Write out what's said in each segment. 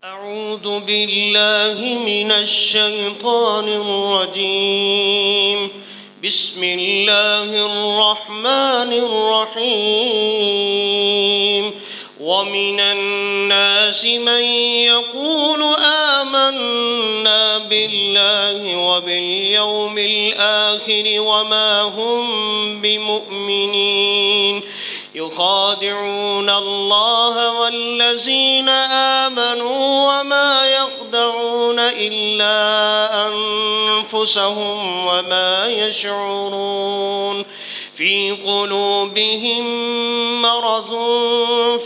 أعوذ بالله من الشيطان الرجيم. بسم الله الرحمن الرحيم. ومن الناس من يقول آمنا بالله وباليوم الآخر وما هم بمؤمنين يخادعون الله والذين آمنوا وما يخدعون إلا أنفسهم وما يشعرون. في قلوبهم مرض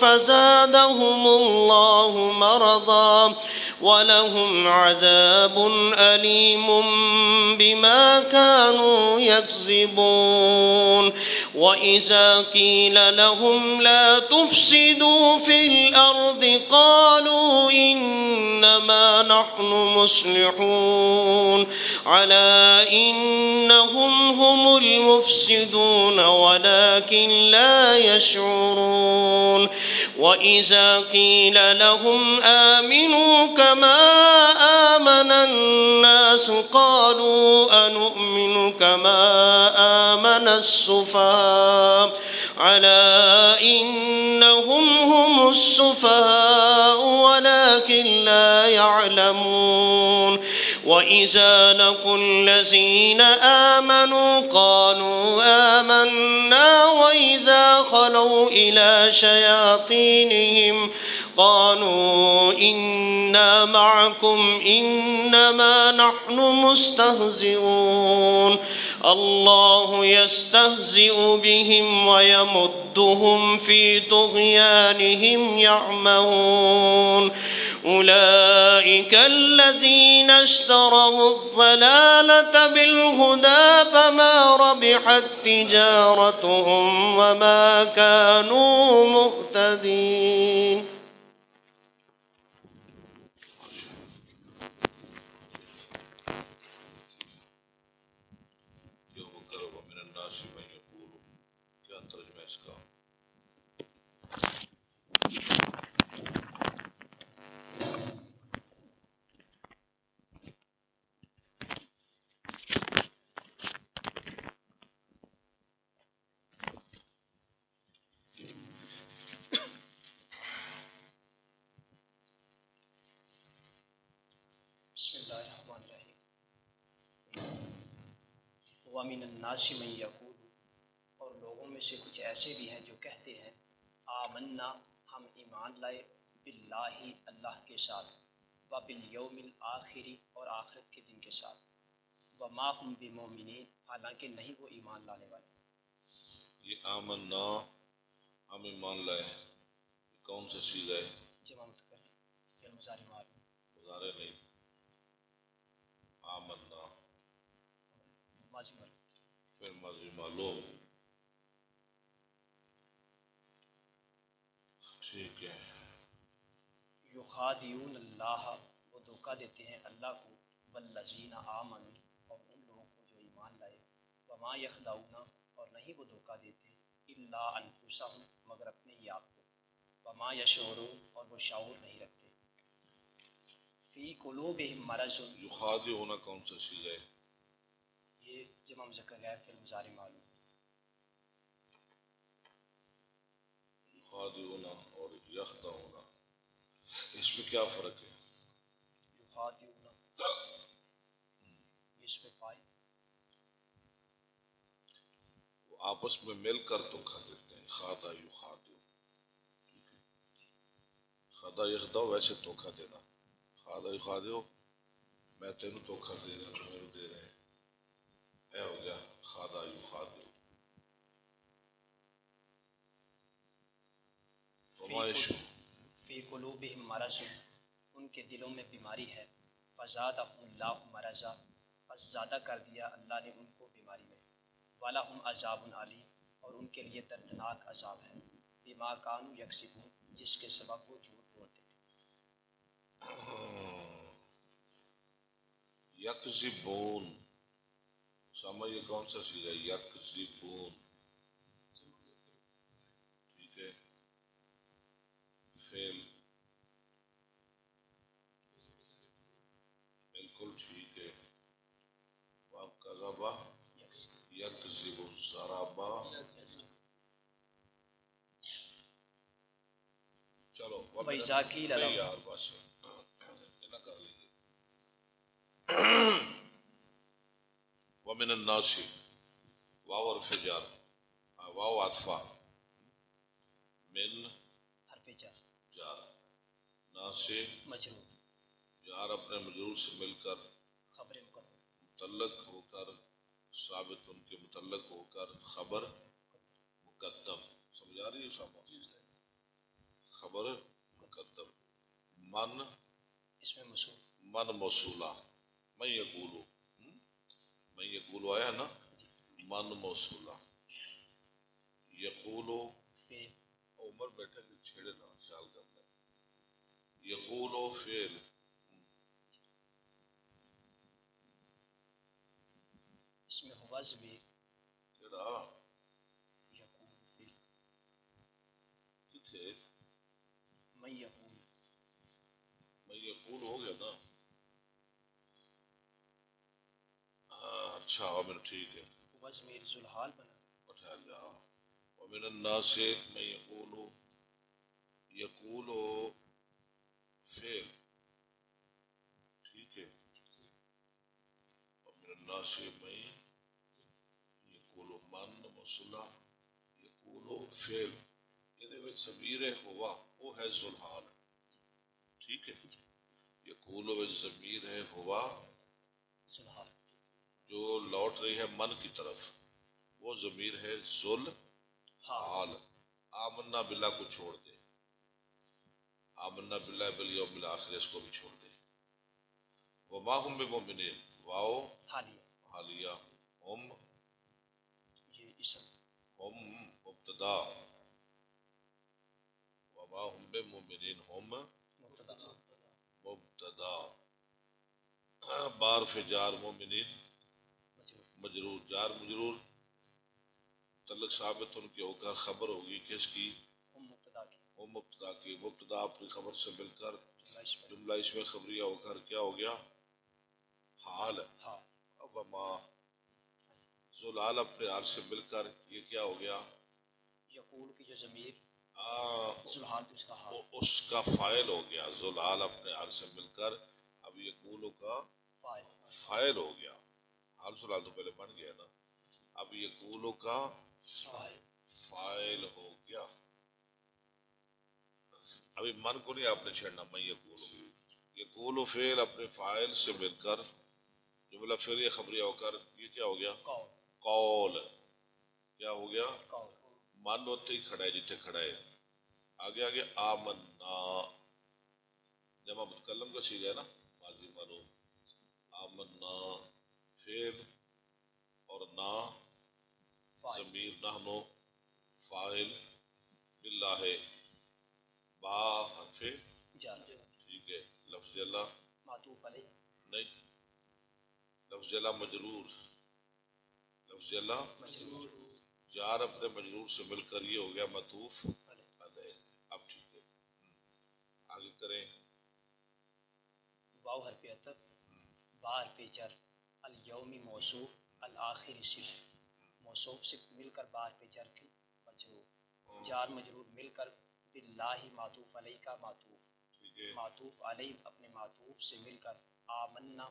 فزادهم الله مرضا ولهم عذاب أليم بما كانوا يكذبون. وإذا قيل لهم لا تفسدوا في الأرض قالوا إنما نحن مصلحون على إنهم هم المفسدون ولكن لا يشعرون. وإذا قيل لهم آمنوا كما آمن الناس قالوا أنؤمن كما آمن السفهاء على إنهم هم السفهاء ولكن لا يعلمون. وإذا لقوا الذين آمنوا قالوا آمنا وإذا خلوا إلى شياطينهم قالوا إنا معكم إنما نحن مستهزئون. الله يستهزئ بهم ويمدهم في طغيانهم يعمهون. أولئك الذين اشتروا الضلالة بالهدى فما ربحت تجارتهم وما كانوا مهتدين. بسم اللہ الرحمن الرحیم. وَمِنَ النَّاسِ مَن يَقُولُ، اور لوگوں میں سے کچھ ایسے بھی ہیں جو کہتے ہیں آمنا، ہم ایمان لائے، باللہ اللہ کے ساتھ، وبالیوم الآخر اور آخرت کے دن کے ساتھ، وما ہم بمؤمنین حالانکہ نہیں وہ ایمان لانے والے. یہ آمنا ہم ایمان لائے کون سے سیغہ ہے؟ جمع مذکر یا مضارع معلوم؟ مضارع نہیں، آمنا ماضی معلوم. پھر ماضی معلوم. ٹھیک ہے. یخادعون اللہ، وہ دھوکہ دیتے ہیں اللہ کو، والذین آمنوا اور ان لوگوں کو جو ایمان لائے، وما یخدعون اور نہیں وہ دھوکہ دیتے الا انفسہم مگر اپنے ہی آپ کو، وما یشعرون اور وہ شعور نہیں رکھتے. فی قلوبہم مرض، یخادعون کون سا سیغہ ہے؟ یہ جمع مذکر غائب فعل مضارع معلوم. یخادعون اور یخدعون، اس میں کیا فرق ہے؟ یخادعون اس میں فائل، وہ آپس میں مل کر دھوکہ دیتے ہیں. خادع یخادع، ٹھیک ہے. خادع یخدع ویسے دھوکہ دینا. خادع یخادع میں تینوں دھوکہ دے رہا ہوں، میرے دے رہے ہیں، اے ہو گیا خادع یخادع. فی قلوبہم مرض، ان کے دلوں میں بیماری ہے، فزادہم اللہ مرضا، پس زیادہ کر دیا اللہ نے ان کو بیماری میں، وَلَهُمْ عَذَابٌ عَلِيمٌ اور ان کے لیے دردناک عذاب ہے، بما کانوا یکسبون جس کے سبب وہ جھوٹ بولتے تھے. یکذبون، سامع یہ کون سا چیز ہے؟ یکذبون، ٹھیک ہے. فعل بالکل ٹھیک ہے. وَكَذَبَ يَكْذِبُ الزَّرَبَ. چلو وَإِذَا قِيلَ نہیں لَهُمْ یار بس اتنا کر لیں گے. وَمِنَ النَّاسِ واو اور فجار واو عطفہ من حرف جر جار ناصے مجرور جار اپنے مجرور سے مل کر خبر مقدم متعلق ہو کر ثابت ان کے متعلق ہو کر خبر مقدم. سمجھ آ رہی ہے صاحب؟ خبر مقدم. من اس میں موصول من موصولہ من یقولو من یقولو آیا نا من موصولہ یقولو فعل عمر بیٹھا کہ چھیڑے نہ خیال کرنا ہے. یقولو فعل اس میں ہوا ضمیر کہڑا یقول فعل کتھے من یقول میں یقول ہو گیا نا. اچھا امر ٹھیک ہے ہوا ضمیر ذوالحال بنا اٹھا لیا. ومن الناس من یقول یقول فعل ٹھیک ہے. ومن الناس من یقول من موصولہ یقول فعل یہ ضمیر ہوا وہ ہے ذوالحال. ٹھیک ہے. یقول ضمیر ہے ہوا ذوالحال جو لوٹ رہی ہے من کی طرف وہ ضمیر ہے ذل حال. آمنا باللہ کو چھوڑ دے آمنا باللہ بالیوم الآخر اس کو بھی چھوڑ دے. وما ہم بمؤمنین واو حالیہ حالیہ ہم یہ اسم ہم مبتدا وما ہم بمؤمنین ہم مبتدا مبتدا بار فجار مومنین مجرور مجرور جار مجرور تعلق ثابت ان کے ہو کر خبر ہوگی کس کی ہم مبتدا کی وہ مبتدا کی. مبتدا اپنی خبر سے مل کر جملہ اس میں جملہ اس میں خبریہ ہو کر کیا ہو گیا حال. ہاں اب ما ذوالحال اپنے حال سے مل کر یہ کیا ہو گیا یقول کی جو ضمیر ذوالحال تو اس کا حال اس کا فاعل ہو گیا. ذوالحال اپنے حال سے مل کر اب یقولو کا فاعل فاعل ہو گیا. حال ذوالحال تو پہلے بن گیا نا. اب یقولو کا فاعل فاعل ہو گیا. ابھی من کو نہیں آپ نے چھیڑنا. میں یقولو فعل اپنے فاعل سے مل کر جملہ فعلیہ خبریہ ہو کر یہ کیا ہو گیا قول قول. کیا ہو گیا قول من ہوتے ہی کھڑا ہے جتنے کھڑا ہے. آگے آگے آمنا جمع متکلم کا صیغہ ہے نا ماضی معلوم. آمنا فعل اور نا فاعل ضمیر نحنو فاعل باللہ با حرف جار ٹھیک ہے. لفظ اللہ معطوف علیہ نہیں لفظ اللہ مجرور لفظ اللہ مجرور جار اپنے مجرور سے مل کر یہ ہو گیا معطوف علیہ علیہ. اب ٹھیک ہے آگے کریں. واو حرف عطف با حرف جر الیومی موصوف الآخر صفت موصوف سے مل کر با حرف جر کی مجرور جار مجرور مل کر باللہ معطوف علیہ کا معطوف ٹھیک ہے معطوف علیہ اپنے معطوف سے مل کر آمنا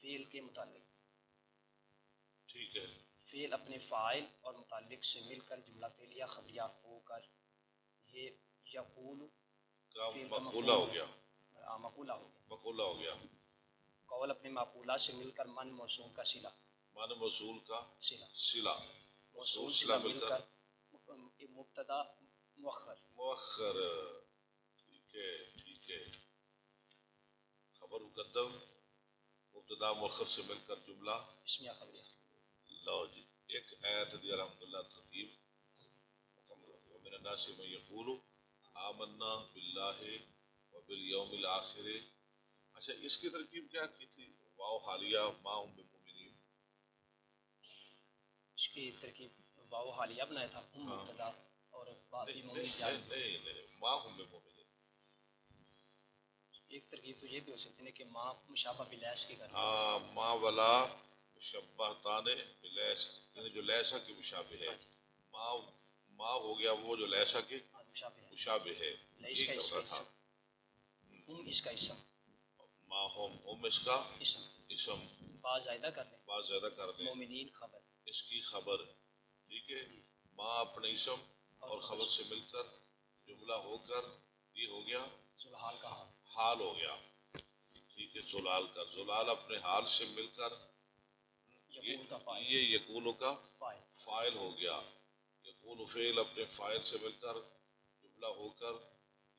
فعل کے متعلق ٹھیک ہے فعل اپنے فاعل اور متعلق سے مل کر جملہ فعلیہ خبریہ ہو کر یہ یقول کا فعل کا مقولہ ہو گیا مقولہ ہو گیا. مقولہ ہو گیا. قول اپنے معقولہ سے مل کر من موصول کا صلہ مان موصول کا صلہ صلہ موصول صلہ صلہ مل کر مبتدا مؤخر مؤخر. ٹھیک ہے ٹھیک ہے. خبر مقدم مبتدا مؤخر سے مل کر جملہ اسمیہ خبریہ لو جی. ایک آیت دی الحمدللہ ترتیب مکمل ہو گئی. ومن الناس من یقول آمنا باللہ وبالیوم الآخر. اچھا اس کی ترکیب کیا کی تھی واو حالیہ ما ہم بمؤمنین. اس کی ترکیب واو حالیہ بنایا تھا ہم مبتدا اور باقی مومن جار نہیں ما ہم بمؤمنین ایک ترکیب تو یہ بھی ہو سکتی ہے کہ ماں مشابہ بلیس کی کر ماں ولا مشبہ تانے بلیس، یعنی جو لیسا کی مشابہ ہے. ماں ماں ہو گیا وہ جو لیسا کے مشابہ ہے. مشابہ ہے، لیس یہ کا کرنا تھا. اس کا اسم ماں ہوم اس کا اسم اسم با زائدہ کر لیں، بات زیادہ کر دیں، مومنین خبر. اس کی خبر. ٹھیک ہے، ماں اپنے اسم اور خبر سے مل کر جملہ ہو کر یہ ہو گیا ذوالحال کا حال. حال ہو گیا. ٹھیک ہے، زلال کا زلال اپنے حال سے مل کر یقول کا فاعل، یہ یکون کا فاعل. فاعل ہو گیا. یکون فعل اپنے فاعل سے مل کر جملہ ہو کر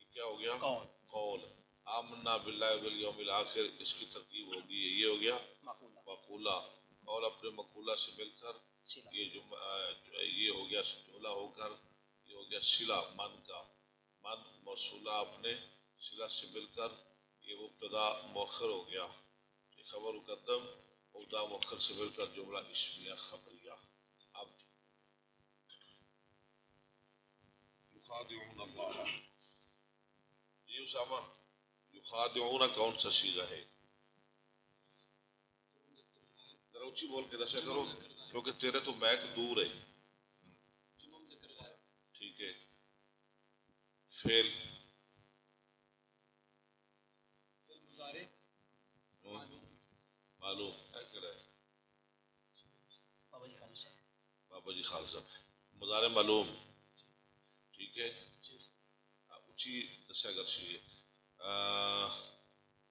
یہ کیا ہو گیا قول. قول. آمنا باللہ والیوم الآخر، اس کی ترکیب ہوگی یہ ہو گیا مقولہ. مقولہ. قول اپنے مقولہ سے مل کر صلہ. یہ ہو گیا جملہ ہو کر یہ ہو گیا صلہ من کا. من موصولہ اپنے صلہ سے مل کر یہ مبتدا مؤخر ہو گیا. یہ خبر مقدم مبتدا مؤخر سے مل کر جملہ اسمیہ خبریہ. اب یخادعون اللہ، یہ اسامہ یخادعون کون سا صیغہ ہے؟ ذرا اونچی بول کے دسیا کرو کیونکہ تیرے تو میک دور ہے. ٹھیک ہے، فعل معلوم ہے کہ رہے بابا جی خالص صاحب. بابا جی خالصہ مضارع معلوم. ٹھیک ہے، اونچی دسیا کر سی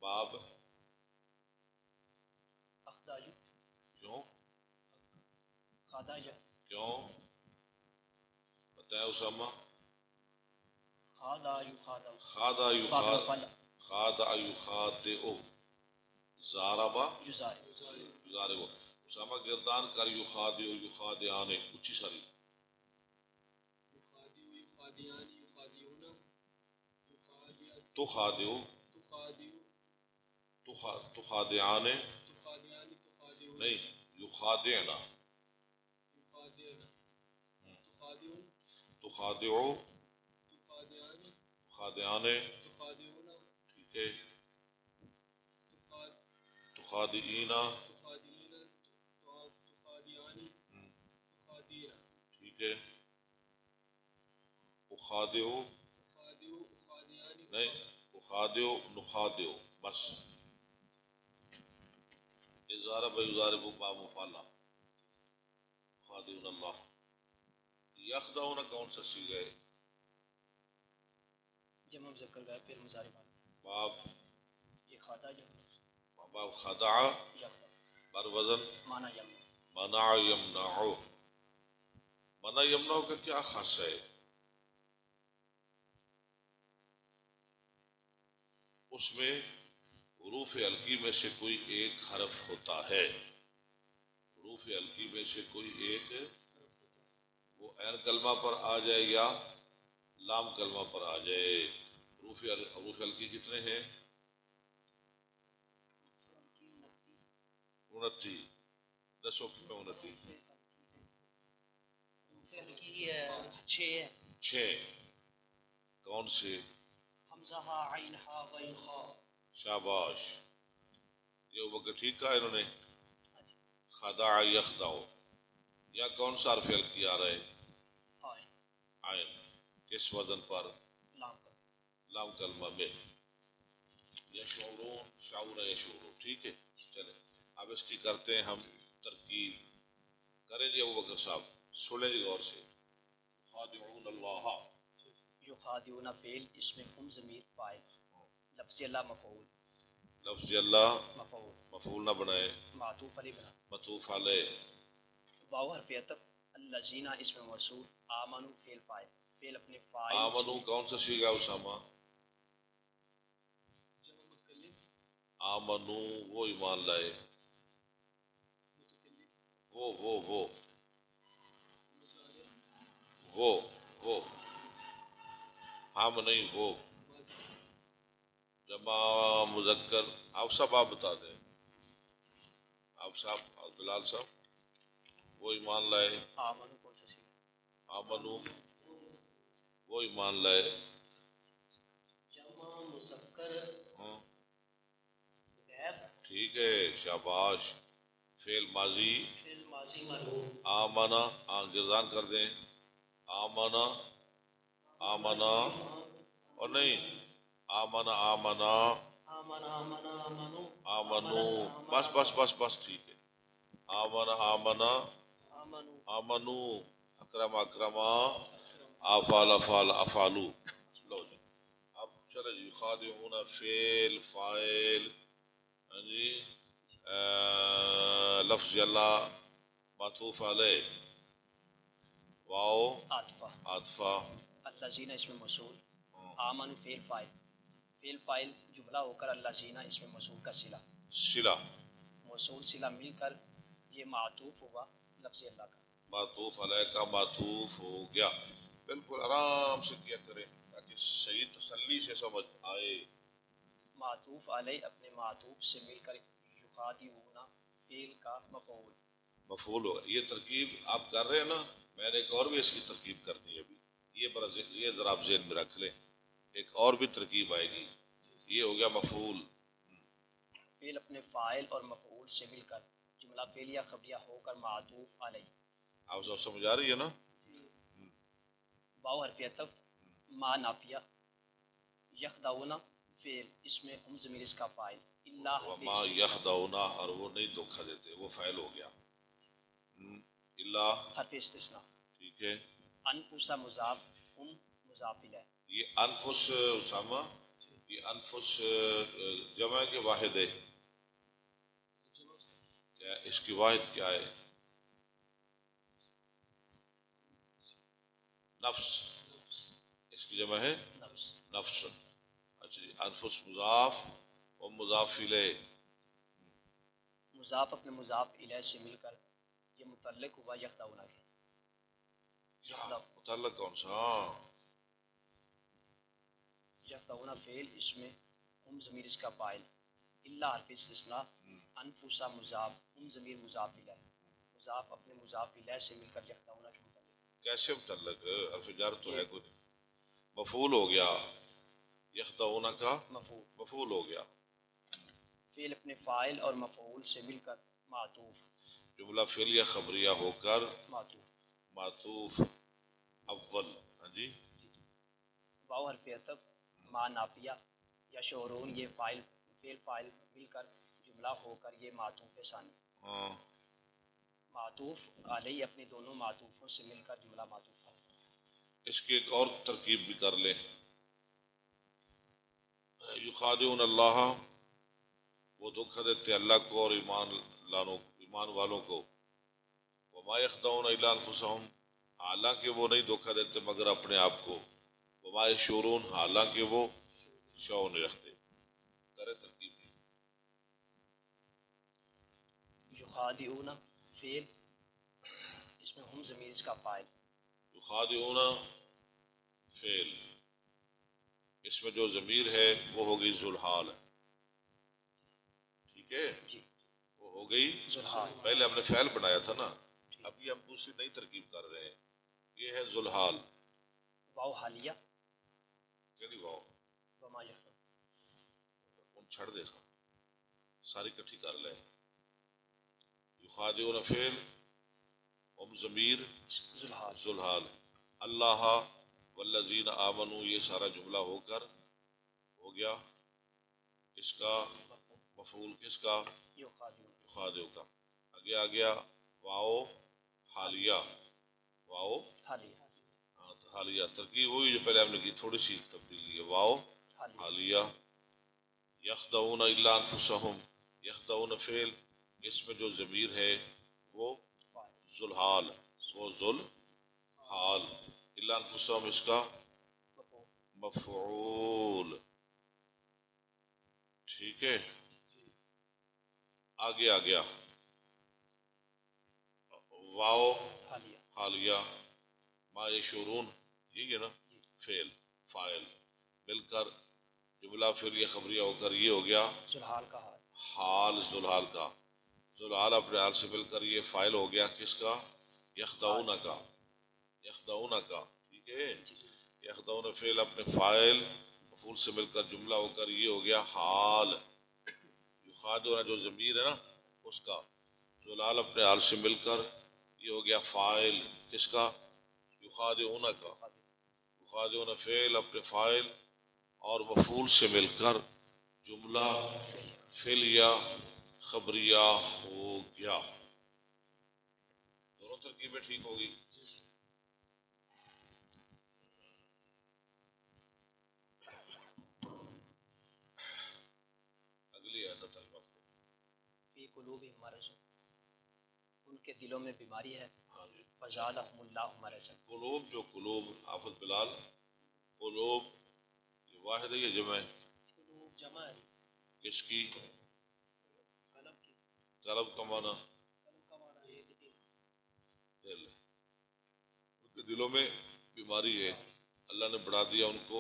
باب اخداج کیوں خداج کیوں بتایا اسامہ؟ خادا یخادا خادا یخاد خادا یخادع زاربا یضارب. اسامہ گردان کر یخادع یخادعان اونچی ساری تخادع تخادعان نہیں یخادعنا تخادع تخادعان. ٹھیک ہے، تخادعینا. ٹھیک ہے، اخادع نہیں اخادع نخادع بس. ضرب یضارب باب مفعلہ خادعون اللہ. یخدعون کون سا صیغہ ہے؟ جمع مذکر غائب پھر مضارع والا. باب یہ خادا جو باب خدع یخدا بر وزن معنی یمنع. منع یمنع. منع یمنع کا کیا خاص ہے؟ اس میں حروف القی میں سے کوئی ایک حرف ہوتا ہے. حروف القی میں سے کوئی ایک وہ عین کلمہ پر آ جائے یا لام کلمہ پر آ جائے. حروف القی کتنے ہیں؟ 29. دسو کیوں 29؟ چھ. کون سے؟ حمزہ ہا عین ہا غین خا. شاباش، یہ وقت ٹھیک کہا انہوں نے. خدع یخدع. یا کون سا حرف القی آ رہا ہے؟ عین. کس وزن پر؟ لام کا. لام کلمہ میں. یشعرون شعور یشعرون. ٹھیک ہے، چلے اب اس کی کرتے ہیں ہم ترکیب. کریں جی ابوبکر صاحب، سنیں جی غور سے. خادعون اللہ. یخادعون فعل اس میں ضمیر فاعل، لفظ اللہ مفعول. لفظ اللہ مفعول مفعول نہ بنائے، معطوف علیہ بنا. معطوف علیہ. واو حرف عطف، الذین اس میں موصول، آمنو فعل فاعل. فعل اپنے فاعل آمنو کون سا صیغہ اسامہ؟ آمنو وہ ایمان لائے. وہ ہم نہیں وہ جمع مذکر. آپ سب آپ بتا دیں، آپ صاحب بلال صاحب. وہ ایمان لائے. آمنو کون سا صیغہ؟ آمنو وہ ایمان لائے. جمع مذکر ہاں ٹھیک ہے شاباش. فعل ماضی فعل ماضی مرفوع آمنا گردان کر دیں. آمنا آمنا اور نہیں آمنا آمنا آمن آمن آمنو آمنو بس بس بس بس ٹھیک ہے. آمنا آمنا آمنو آمنو اکرم اکرما افعال افعال افعالو. لو جی اب چلے جی خادعون فعل فاعل ہاں جی لفظ اللہ معطوف علیہ واو عاطفہ عاطفہ الذین اسم موصول آمن فعل فاعل فعل فاعل جملہ ہو کر الذین اسم موصول کا صلہ صلہ موصول صلہ مل کر یہ معطوف ہوا لفظ اللہ کا. معطوف علیہ کا معطوف ہو گیا. بالکل آرام سے کیا کریں تاکہ صحیح تسلی سے سمجھ آئے. معطوف علیہ اپنے معطوف سے مل کر یخادعون فعل کا مفعول. مفعول ہوگا. یہ ترکیب آپ کر رہے ہیں نا میں نے ایک اور بھی اس کی ترکیب کرنی ہے ابھی. یہ ذرا آپ ذہن میں رکھ لیں. ایک اور بھی ترکیب آئے گی. یہ ہو گیا مفعول. فعل اپنے فاعل اور مفعول سے مل کر جملہ فعلیہ خبریہ ہو کر معطوف علیہ. آپ سب سمجھ آ رہی ہے نا؟ واو حرف عطف ما نافیہ یخدعون فعل اس میں ہم ضمیر اس کا فاعل اللہ وما یخدعونا اور وہ نہیں دھوکہ دیتے وہ فعل ہو گیا. اللہ حرف استثناء. ٹھیک ہے. انفسا مضاف ہم مضاف الیہ. یہ انفس اسامہ یہ انفس جمع کے واحد ہے کیا اس کی واحد کیا ہے؟ نفس. اس کی جمع ہے نفس. نفس. اچھا جی انفس مضاف و مضاف الیہ. مضاف اپنے مضاف الیہ سے مل کر یہ متعلق ہوا یخدعون کے. متعلق کون سا؟ یخدعون فعل اس میں ہم ضمیر اس کا فاعل اللہ حرف استثناء انفسا مضاف ہم ضمیر مضاف الیہ. مضاف اپنے مضاف الیہ سے مل کر یخدعون کے متعلق. کیسے متعلق حرف جر تو ہے کوئی مفعول ہو گیا. یخدعون کا مفعول. مفعول ہو گیا. فعل اپنے فاعل اور مفعول سے مل کر معطوف. جملہ فعلیہ خبریہ ہو کر معطوف. معطوف اول. ہاں جی واو حرف عطف ما نافیہ یا شعورون یہ فاعل فعل فاعل مل کر جملہ ہو کر یہ معطوف ثانی. ہاں معطوف علیہ اپنے دونوں معطوفوں سے مل کر جملہ معطوف ہے. اس کی ایک اور ترکیب بھی کر لیں. یخادعون اللہ وہ دھوکہ دیتے اللہ کو اور ایمان والوں کو. وما یخدعون الا انفسہم حالانکہ وہ نہیں دھوکہ دیتے مگر اپنے آپ کو. وما یشعرون حالانکہ وہ شعور نہیں رکھتے. کرے ترکیب بھی. یخادعون فعل اس میں ہم ضمیر اس کا فاعل. یخادعون فعل اس میں جو ضمیر ہے وہ ہوگی ذوالحال. ٹھیک ہے جی وہ ہو گئی ذوالحال. پہلے ہم نے فعل بنایا تھا نا ابھی ہم دوسری نئی ترکیب کر رہے ہیں. یہ ہے ذوالحال. واو حالیہ کہڑی واو وما یخدعون. ان چھڑ دے گا ساری کٹھی کر لے. یخادعون فعل ہم ضمیر ذوالحال. ذوالحال. اللہ والذین آمنوا یہ سارا جملہ ہو کر ہو گیا اس کا مفعول کس کا؟ یخادعون. یخادع کا. آگے آ گیا واو حالیہ. واو حالیہ. حالیہ ترکیب ہوئی جو پہلے ہم نے کی تھوڑی سی تبدیلی ہے. واو حالیہ. یخدعون الا انفسہم یخدعون فعل اس میں جو ضمیر ہے وہ ذوالحال وہ ذوالحال. الا انفسہم اس کا مفعول. ٹھیک ہے آگے آ گیا واو حالیہ. حالیہ. ما یشعرون ٹھیک ہے نا فعل فاعل مل کر جملہ فعلیہ خبریہ ہو کر یہ ہو گیا ذوالحال کا حال. حال ذوالحال کا. ذوالحال اپنے حال سے مل کر یہ فاعل ہو گیا کس کا؟ یخدعون کا. یخدعون کا. ٹھیک ہے یخدعون فعل اپنے فاعل مفعول سے مل کر جملہ ہو کر یہ ہو گیا حال. یخادعون جو ضمیر ہے نا اس کا، زلال اپنے حال سے مل کر یہ ہو گیا فاعل کس کا؟ یخادعون کا. یخادعون فعل اپنے فاعل اور مفعول سے مل کر جملہ فعلیہ خبریہ ہو گیا. دونوں ترکیبیں ٹھیک ہوگی. اگلی آیت ترجمہ. فی قلوبہم مرض، ان کے دلوں میں بیماری ہے. ہاں جی. فزادہم اللہ مرضا، قلوب جو قلوب حافظ بلال، قلوب یہ واحد ہے یہ جمع ہے؟ قلوب جمع ہے. کس کی؟ قلب کی. قلب کا معنی قلب کا معنی ہے دل. دل. ان کے دلوں میں بیماری ہے، اللہ نے بڑھا دیا ان کو،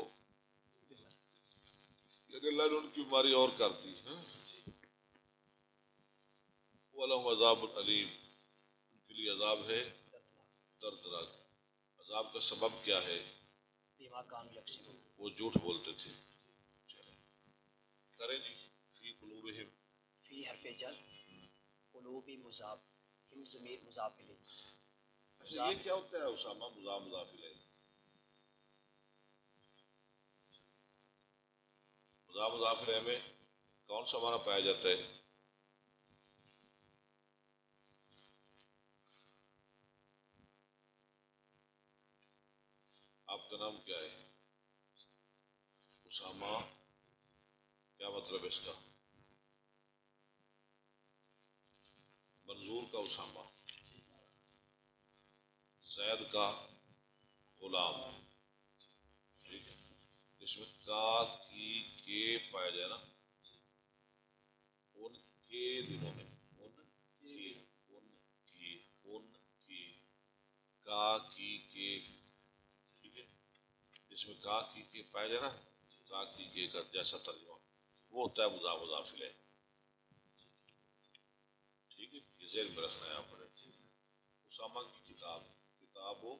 لیکن اللہ نے ان کی بیماری اور کر دی. وَلَهُمْ عَذَابٌ عَلِيمٌ، ان کے لیے عذاب ہے دردناک. عذاب کا سبب کیا ہے؟ بما کانوا یکسبون، وہ جھوٹ بولتے تھے. کریں جی. فی قلوبہم، فی حرف جر، قلوب مضاف، ہم ضمیر مضاف الیہ. اچھا یہ کیا ہوتا ہے اسامہ مضاف مضاف الیہ؟ مضاف مضاف الیہ میں کون سا معنی پایا جاتا ہے؟ آپ کا نام کیا ہے؟ اسامہ. کیا مطلب ہے اس کا؟ منظور کا اسامہ، زید کا غلام. ٹھیک ہے. اس میں کا کی کے پایا جائے نا، ان کے دنوں میں ان کی کا کی کے. ٹھیک ہے. اس میں کا کی کے پایا جائے نا، کا کی کے کا جیسا ترجمہ وہ ہوتا ہے مضاف مضاف الیہ. ٹھیک ہے. یہ ذہن میں رکھنا ہے آپ نے. اسامہ کی کتاب، کتاب ہو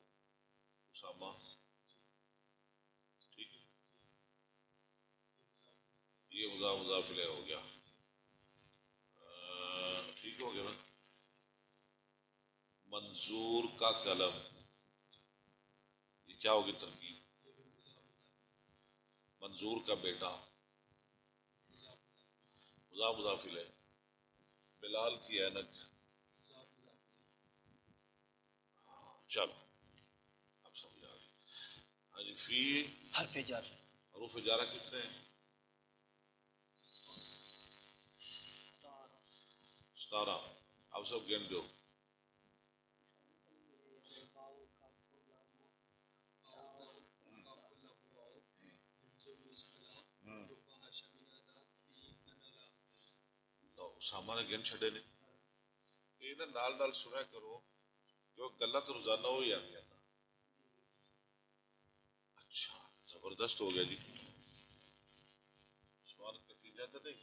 اسامہ. ٹھیک ہے. یہ مضاف مضاف الیہ ہو گیا. ٹھیک ہو گیا نا. منظور کا قلم، یہ کیا ہوگی ترکیب؟ منظور کا بیٹا، مضاف مضاف الیہ. بلال کی اینک. چل اب سمجھ آ گئی. ہاں جی. فی حرف جر، حروف جارہ کتنے ہیں؟ 17. اب سب گن دو. اسامہ نے گن چھڑے نے. یہ نا نال نال سنیا کرو جو گلا تو روزانہ ہو ہی آتی ہے. اچھا زبردست ہو گیا جی. سوال کٹی جاتا نہیں.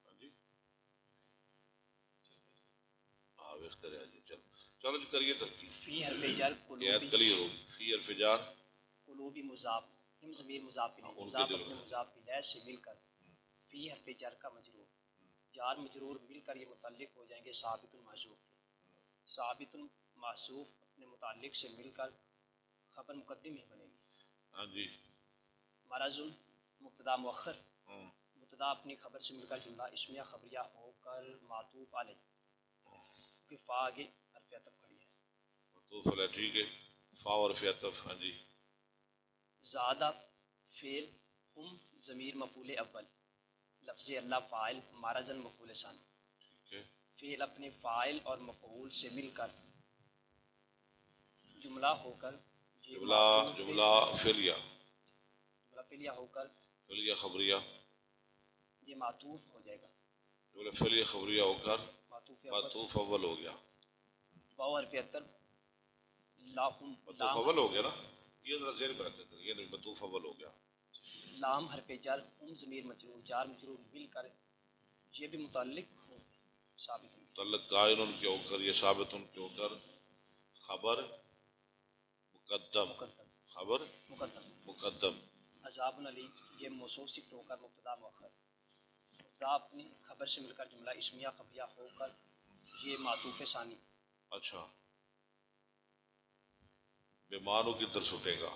ہاں جی. ہاں بہتر ہے جی. چلو چلو جی کریے ترکیب. فی حرف جر یہ عید کلیئر ہوگی. فی حرف جار قلوبی مضاف، ہم ضمیر مضاف ان الیہ، کے مضاف دلوں اپنے میں. مضاف الیہ سے مل کر. فی حرف جر کا مجرور، جار مجرور مل کر یہ متعلق ہو جائیں گے ثابت المحذوف کے. ثابت المحذوف اپنے متعلق سے مل کر خبر مقدم ہی بنے گی. ہاں جی. مرض مبتدا مؤخر، ہاں. مبتدا اپنی خبر سے مل کر جملہ اسمیہ خبریہ ہو کر معطوف علیہ، کیونکہ فا آگے حرف عطف کھڑی ہے. تو فلا ٹھیک ہے. فا اور فی عطف. ہاں جی. زادہ فعل، ہم ضمیر مفعول اول، لفظ اللہ فاعل، مرض مفعول ثانی. ٹھیک ہے. فعل اپنے فاعل اور مفعول سے مل کر جملہ ہو کر یہ جملہ فعلیہ، جملہ فعلیہ ہو کر فعلیہ خبریہ. یہ معطوف ہو جائے گا. جملہ فعلیہ خبریہ ہو کر معطوف اول، معطوف اول ہو گیا. واو حرف عطف، لاہم معطوف اول ہو گیا نا. یہ ذرا ذہن میں رکھا کر. یہ معطوف اول ہو گیا. لام حرف جر، ہم ضمیر مجرور، جار مجرور مل کر یہ بھی متعلق ہوں گے ثابت ہوں گے. تعلق قائل ان کے ہو کر یہ ثابت ان کے ہو کر خبر مقدم. مقدم خبر مقدم. مقدم. عذاب علیم یہ موصوف صفت ہو کر مبتدا مؤخر، مضاف اپنی خبر سے مل کر جملہ اسمیہ خبریہ ہو کر یہ معطوف ثانی۔ اچھا بیماروں کی در چھٹے گا،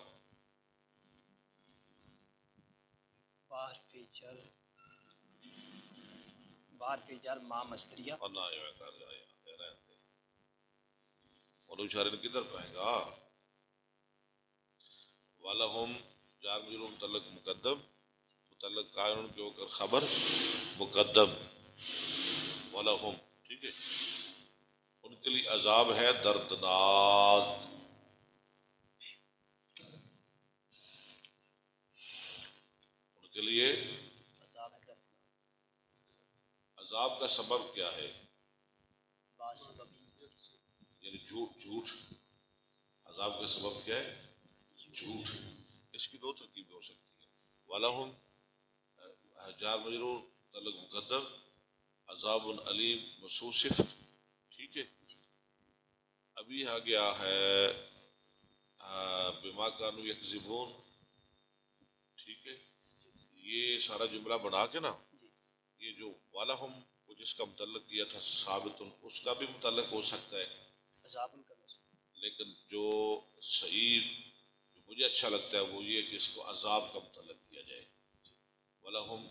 باہر پہ جر ماں مصدریہ اللہ کر جائے رہتے اور اشارے کدھر پائے گا؟ وَلَهُمْ جار مجرور متعلق مقدم، متعلق قائل کے ہو کر خبر مقدم، وَلَهُمْ ٹھیک ہے، ان کے لیے عذاب ہے دردناک، ان کے لیے عذاب ہے دردناک، عذاب کا سبب کیا ہے؟ بعض سببی یعنی جھوٹ، عذاب کا سبب کیا ہے؟ جھوٹ۔ اس کی دو ترکیبیں ہو سکتی ہیں، وَلَهُمْ جار مجرور متعلق مقدم، عذاب علیم مخصوص صفت، ٹھیک ہے۔ ابھی آ گیا ہے بما کانوا یکذبون، ٹھیک ہے۔ یہ سارا جملہ بنا کے نا، یہ جو وَلَهُمْ کو جس کا متعلق کیا تھا ثابت، اس کا بھی متعلق ہو سکتا ہے، عذاب ان کا لیکن جو صحیح جو مجھے اچھا لگتا ہے وہ یہ کہ اس کو عذاب کا متعلق کیا جائے، وَلَهُمْ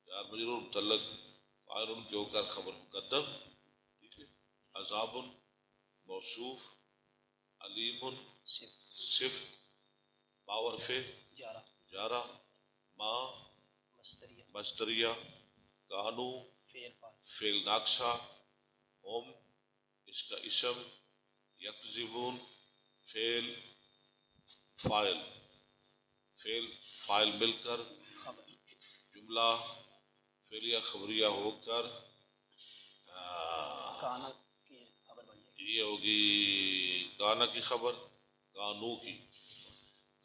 جار مجرور متعلق قائل ان کے ہو کر خبر مقدم، ٹھیک ہے، عذاب موصوف، علیم صفت، باورف جارہ، ما مصدریہ، کانو فعل ناقصہ، ہم اس کا اسم، یکذبون فعل فاعل مل کر جملہ فعلیہ خبریہ ہو کر کانا کی خبر بن جائے یہ ہوگی کانا کی خبر، کانو کی،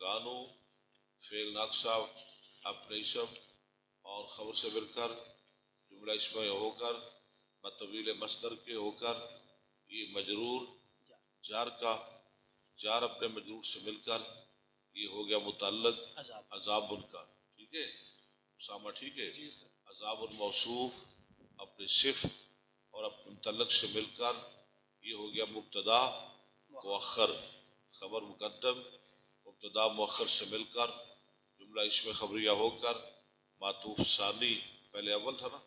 کانو فعل ناقصہ اپنے اسم اور خبر سے مل کر جملہ اسمہ ہو کر مطویل مصدر کے ہو کر یہ مجرور جار کا، جار اپنے مجرور سے مل کر یہ ہو گیا متعلق عذاب ان کا، ٹھیک ہے اسامہ، ٹھیک ہے۔ عذاب الموصوف اپنے صفت اور اپنے متعلق سے مل کر یہ ہو گیا مبتدا مؤخر، خبر مقدم مبتدا مؤخر سے مل کر جملہ اسم خبریہ ہو کر معطوف ثانی، پہلے اول تھا نا،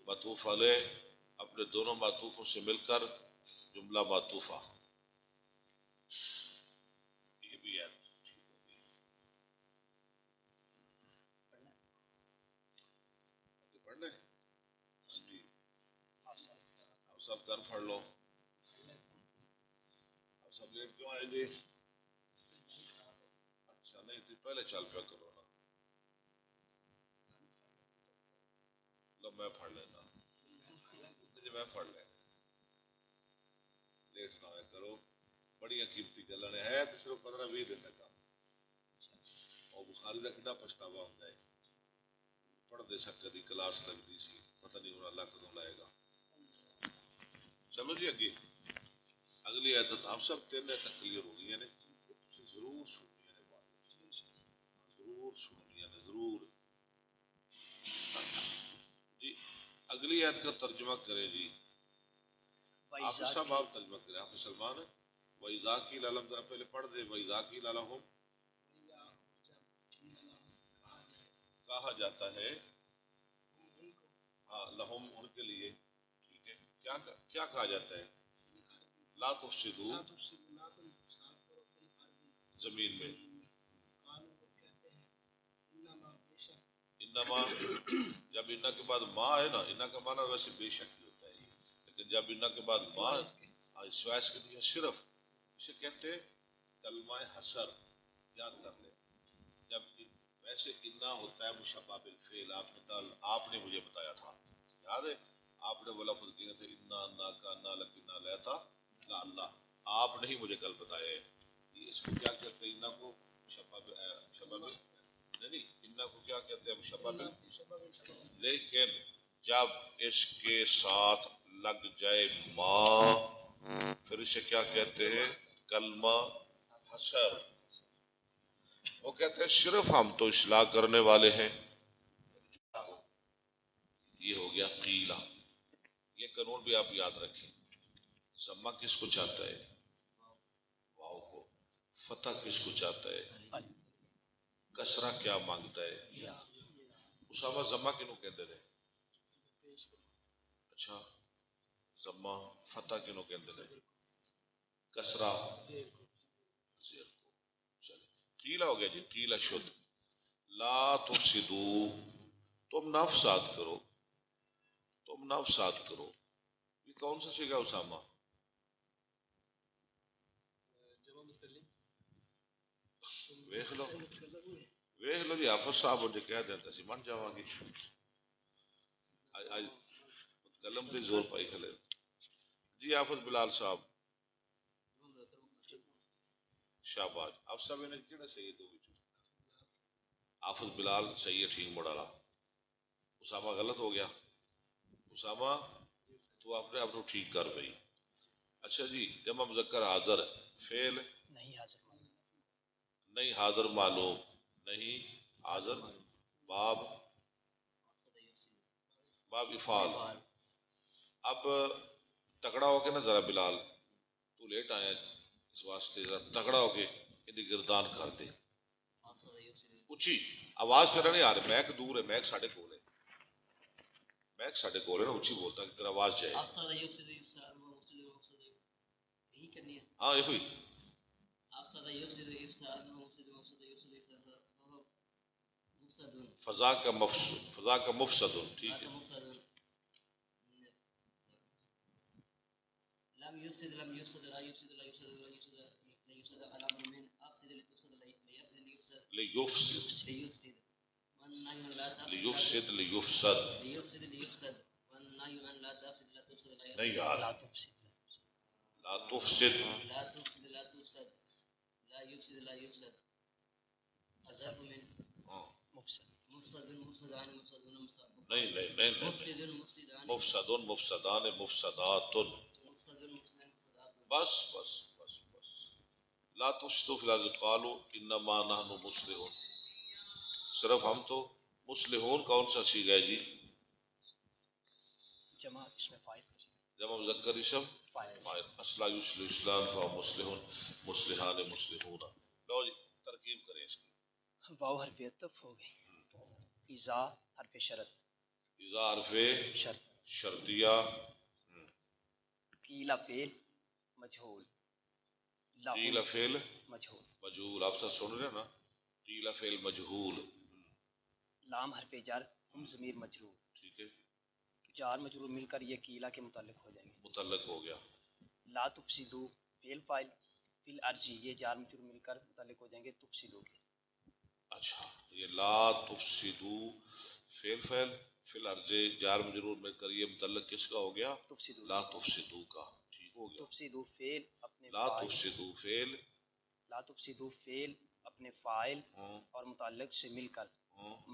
معطوف علیہ اپنے دونوں معطوفوں سے مل کر جملہ معطوفہ، یہ بھی ہے پڑھ لیں جی، آپ سب کر پڑھ لو، آپ سب لیٹ کیوں آئے جی؟ اچھا نہیں تو پہلے چل پیا کرو نا، لو میں پڑھ لینا جی، میں پڑھ لینا، لیٹ نہ ہوئے کرو، بڑی قیمتی گلاں نے ہے تو صرف 15-20 دن کا کام، اور بخاری کا کتنا پچھتاوا ہوتا ہے، پڑھتے سک کدی کلاس لگتی سی، پتہ نہیں ہوں اللہ کدوں لائے گا، چلو جی اگے اگلی عادت آپ سب تین تک کلیئر ہو گئی ہے ضرور سننی ہے ضرور سننی ہے ضرور جی۔ اگلی عادت کا ترجمہ کریں جی، آپ سب آپ ترجمہ کریں، آپ مسلمان ہیں، وَإِذَا قِيلَ لَهُمْ ذرا پہلے پڑھ دے، وَإِذَا قِيلَ لَهُمْ کہا جاتا ہے، ہاں لہم ان کے لیے، ٹھیک ہے، کیا کہا جاتا ہے؟ لا تفسدوا زمین میں، انما جب انا کے بعد ما ہے نا، انا کا معنی ویسے بے شک ہی ہوتا ہے، لیکن جب انا کے بعد ما اسواس کے لیے صرف اسے کہتے ہیں کلمہ حسر، یاد کر لیں، جب ویسے انا ہوتا ہے مشبہ بالفعل، آپ نے مجھے بتایا تھا، یاد ہے آپ نے بولا خود کیا تھا انا انا کا انا لکنا لیتا لا اللہ، آپ نہیں مجھے کل بتایا ہے، اس کو کیا کہتے ہیں انا کو مشبہ نہیں، انا کو کیا کہتے ہیں مشبہ بال، لیکن جب اس کے ساتھ لگ جائے ما پھر اسے کیا کہتے ہیں؟ کلمہ حسر، وہ کہتے ہیں صرف ہم تو اصلاح کرنے والے ہیں. یہ ہو گیا قیلا. یہ قانون بھی آپ یاد رکھیں. ضمہ کس کو چاہتا ہے؟ واو کو. فتح کس کو چاہتا ہے؟ کسرہ کیا مانگتا ہے؟ اسامہ ضمہ کنوں کہتے ہیں؟ اچھا ضمہ فتح کنوں کہتے ہیں؟ کسرہ زیر کو. چلے قیلا ہو گیا جی. قیلا شد. لا تفسدو تم نہ فساد کرو. تم نہ فساد کرو. یہ کون سا سیگا اسامہ؟ ویخ لو ویخ لو جی. حافظ صاحب مجھے کہہ دیتا سی من جاواں گی. آج متکلم تے زور پائی کھلے. جی حافظ بلال صاحب شاباش. آپ صاحب نے کیڑا صحیح دو وچوں حافظ بلال صحیح ہے. ٹھیک مڑا لا. اسامہ غلط ہو گیا. اسامہ تو اپنے آپ کو ٹھیک کر گئی. اچھا جی. جمع مذکر حاضر فعل نہیں حاضر معلوم نہیں حاضر باب باب افعال. اب تکڑا ہو کے نا ذرا بلال تو لیٹ آیا اس واسطے ذرا تکڑا ہو کے یہ گردان کر دے. اچھی آواز تیرا نہیں آ رہی. میک دور ہے. میک ساڑھے کول ہے. میک ساڑھے کول ہے نا. اچھی بولتا کہ تیرا آواز جائے. ہاں یہ ہوئی فضا کا مفسد. ٹھیک ہے. لیفسد نہیں یار. لا تفسد نہیں نہیں نہیں. مفسد مفسدان مفسدات. بس بس بس بس. لا تفسدوا فی الارض قالوا انما نحن مصلحون. صرف ہم تو مصلحون کون سا سیگا ہے جی؟ جمع اس میں فائل جمع مذکر اسم فاعل. اصلا یصلح اسلام فهو مصلحون مصلحان مصلحون. لو جی ترکیب کریں اس کی. واو حرف عطف ہو گئی. اذا حرف شرط. اذا حرف شرطیہ. قیل فعل مجہول. قیل فعل مجہول. مجہول. آپ سب سن رہے ہیں نا. قیل فعل مجہول. لام حرف جر ہم ضمیر مجرور. ٹھیک ہے. جار مجرور مل کر یہ قیلا کے متعلق ہو جائیں گے. متعلق ہو گیا. لا تفسدو فعل فاعل فی الارض یہ جار مجرور مل کر متعلق ہو جائیں گے تفسدو کے. اچھا یہ لا تفسدو فعل فعل فی الارض جار مجرور مل کر یہ متعلق کس کا ہو گیا؟ تفسدو. لا تفسدو کا. ٹھیک ہو گیا. تفسدو فعل اپنے لا تفسدو فعل. لا تفسدو فعل اپنے فاعل اور متعلق سے مل کر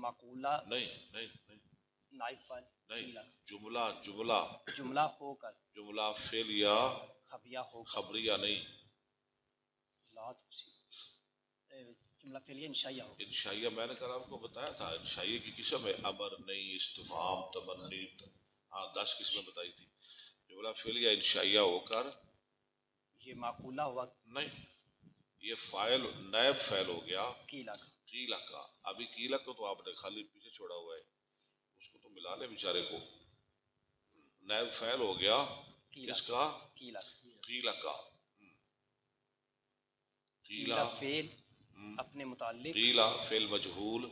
مقولہ نہیں نہیں نہیں نائب فاعل نہیں. جملہ جملہ جملہ ہو کر. جملہ فعل یا خبریہ ہو کر. خبریہ نہیں. لا تفسدو جملہ فعلیہ انشائیہ ہو. انشائیہ میں نے کل آپ کو بتایا تھا. انشائیہ کی قسم ہے امر نہیں استفہام تمنی. ہاں 10 قسمیں بتائی تھی. جملہ فعلیہ انشائیہ ہو کر یہ معقولہ ہوا نہیں. یہ فاعل نائب فاعل ہو گیا قیلا کا. قیلا کا. ابھی قیلا کو تو آپ نے خالی پیچھے چھوڑا ہوا ہے. اس کو تو ملا لے بیچارے کو. نائب فاعل ہو گیا کس کا؟ قیلا. قیلا کا. قیلا فعل اپنے متعلق. قیلا فعل مجہول.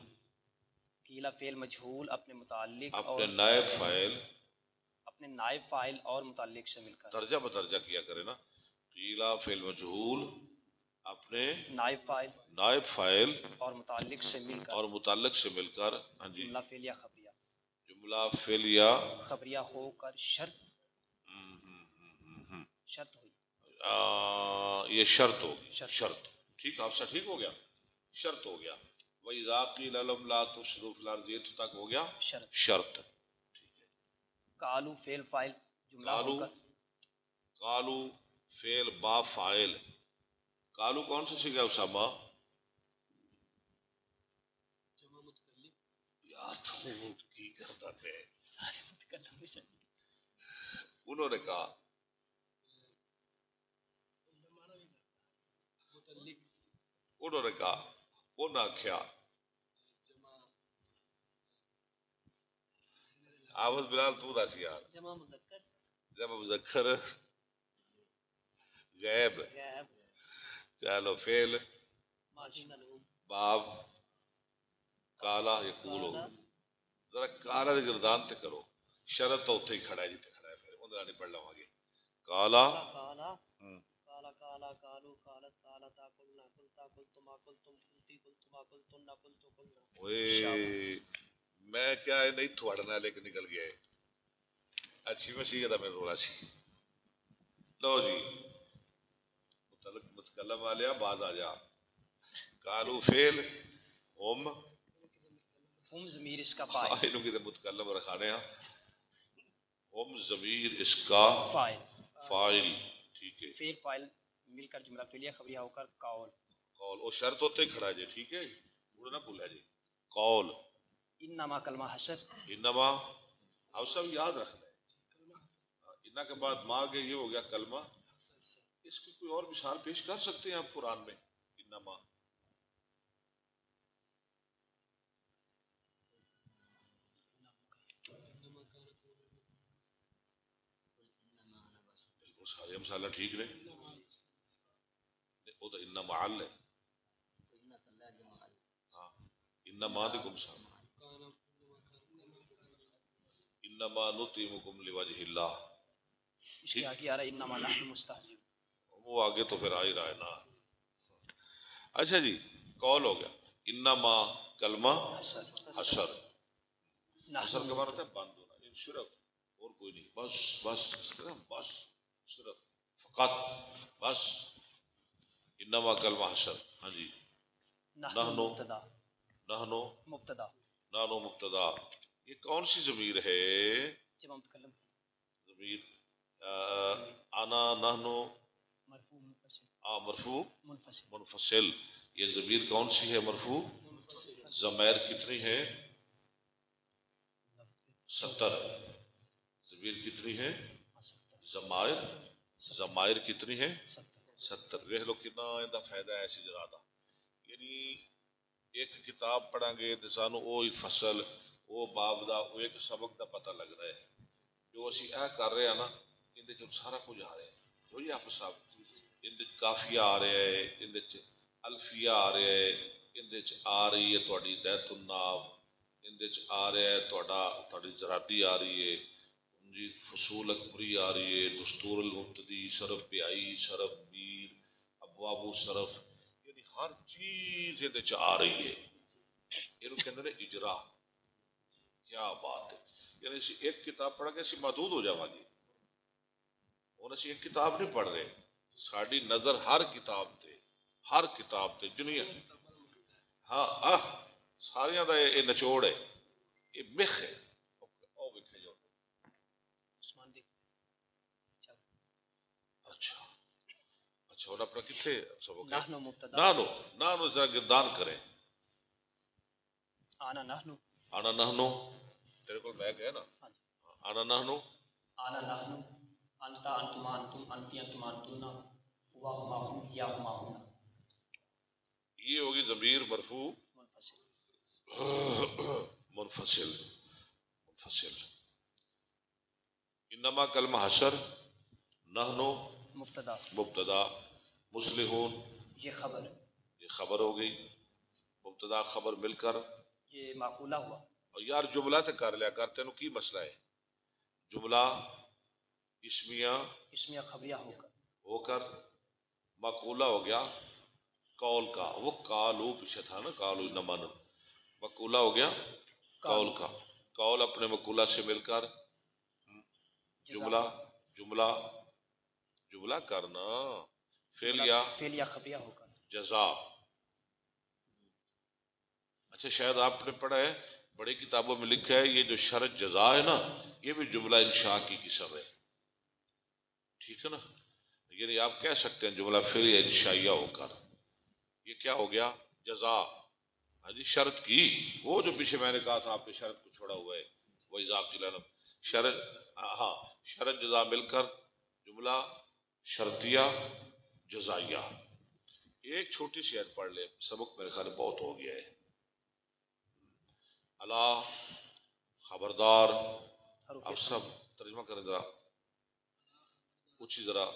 قیلا فعل مجہول اپنے متعلق اپنے نائب فاعل. اپنے نائب فاعل اور متعلق سے مل کر. درجہ بدرجہ کیا کرے نا. قیلا فعل مجہول اپنے نائب فاعل اور متعلق سے مل کر. اور متعلق سے مل کر. ہاں جی. جملہ فعلیہ خبریہ. جملہ فعلیہ خبریہ ہو کر شرط. شرط ہوئی. یہ شرط ہوگی. شرط. ٹھیک. آپ سے ٹھیک ہو گیا. شرط ہو گیا. وَإِذَا قِيلَ لَهُمْ لَا تُفْسِدُوا فِي الْأَرْضِ یہ تک ہو گیا شرط. قالوا فعل فاعل جملہ ہو کر. قالو فعل با فاعل. قالو کون سا سیکھا اسامہ؟ کی کرنا پہ سارے متکلم بھی صحیح. انہوں نے کہا انہوں نے آخیا آفت بلال تو دس یار جمع مذکر جب مذکر غیب غائب چلو فعل ماضی معلوم باب کالا یقول ہو ذرا کالا دے گردان تے کرو شرط تو اتنے ہی کھڑا ہے جتنے کھڑا ہے پھر اندر نہیں پڑھ لواں گے کالا کالا کالا کالا کالو کالت کالتا قلنا قلتا قلتما قلتم قلتی قلتما قلتن قلتو قلنا. اوئے میں کیا ہے نہیں تھوڑنا لے کے نکل گیا ہے اچھی مسیح دا میرا رولا سی لو جی متکلم والیا بعد آ جا کالو فیل ہم ہم ضمیر اس کا فاعل فاعل کی متکلم رکھانے ہاں ہم ضمیر اس کا فاعل ٹھیک ہے فعل فاعل مل کر جملہ فعلیہ خبریہ ہو کر قول قول اور شرط ہوتے ہی کھڑا جی ٹھیک ہے وہ نہ بھولا جی قول انما کلمہ حسر انما اب سب یاد رکھنا ہے انہ کے بعد ماں کے یہ ہو گیا کلمہ اس کی کوئی اور مثال پیش کر سکتے ہیں آپ قرآن میں انما سارے مسالہ ٹھیک رہے وہ تو انما معل ہے ہاں انما دے کم سال انما نطعمکم لوجہ اللہ اس کے آگے آ رہا ہے انما نحن مستہزئون وہ آگے تو پھر آ ہی رہا ہے نا اچھا جی قول ہو گیا انما کلمہ حسر حسر کا معنی ہوتا ہے بند ہونا صرف اور کوئی نہیں بس صرف فقط بس انما کلمہ حسر ہاں جی نحنو مبتدا نحنو مبتدا نحنو مبتدا یہ کون سی ضمیر ہے جمع متکلم ضمیر انا نحنو مرفوع منفصل مرفوع منفصل منفصل یہ ضمیر کون سی ہے مرفوع ضمیر کتنی ہے 70 ضمیر کتنی ہے ضمائر کتنی ہے 70 دیکھ لو کتنا ان فائدہ ہے ایسی جگہ دا یعنی ایک کتاب پڑھیں گے تو سانو وہ فصل وہ باب دا وہ ایک سبق دا پتہ لگ رہا ہے جو اسی اے کر رہے ہیں نا اندے چ سارا کچھ آ رہا ہے جو یہ آپ صاحب اندے کافیہ آ رہا ہے اندے چ الفیہ آ رہا ہے اندے چ آ رہی ہے تہاڈی دیت الناب اندے چ آ رہا ہے تہاڈی زرادی آ رہی ہے جی فصول اکبری آ رہی ہے دستور المبتدی صرف بیائی صرف میر ابواب صرف یعنی ہر چیز یہ آ رہی ہے یہ کہتے ہیں اجرا کیا بات ہے یعنی اسی ایک کتاب پڑھ کے اسی محدود ہو جاواں گے اور اسی ایک کتاب نہیں پڑھ رہے ساری نظر ہر کتاب تے جنیا ہاں ساریاں دا یہ نچوڑ ہے یہ مخ ہے او ویکھے جو عثمان دیکھ اچھا اور اپنا کتنے سبق ہے نحنو مبتدا نانو ذرا گردان کریں آنا نحنو تیرے کو میں کہا نا آنا نحنو انتا انتما انتم انتی انتما انتونا ہوا ہما ہم یا ہما ہم یہ ہوگی ضمیر مرفوع منفصل انما کلمہ حشر نحنو مبتدا مصلحون یہ خبر ہو گئی مبتدا خبر مل کر یہ معقولہ ہوا اور یار جملہ تے کر لیا کر تینوں کی مسئلہ ہے جملہ اسمیہ خبریہ ہو کر مقولہ ہو گیا قول کا وہ قالو پیچھے تھا نا قالو انما مقولہ ہو گیا قول کا قول اپنے مقولہ سے مل کر جملہ کرنا فعل یا خبریہ ہو کر جزا اچھا شاید آپ نے پڑھا ہے بڑی کتابوں میں لکھا ہے یہ جو شرط جزا ہے نا یہ بھی جملہ انشاء کی قسم ہے ٹھیک ہے نا یعنی آپ کہہ سکتے ہیں جملہ فعل یا انشائیہ ہو کر یہ کیا ہو گیا جزا ہاں جی شرط کی، وہ جو پیچھے میں نے کہا تھا آپ نے شرط کو چھوڑا ہوا ہے، وہ اضافی لفظ شرط، ہاں شرط جزا مل کر جملہ شرطیہ جزائیہ۔ ایک چھوٹی سی عید پڑھ لے، سبق میرے خیال میں بہت ہو گیا ہے۔ اللہ خبردار، آپ سب ترجمہ کریں ذرا اونچی ذرا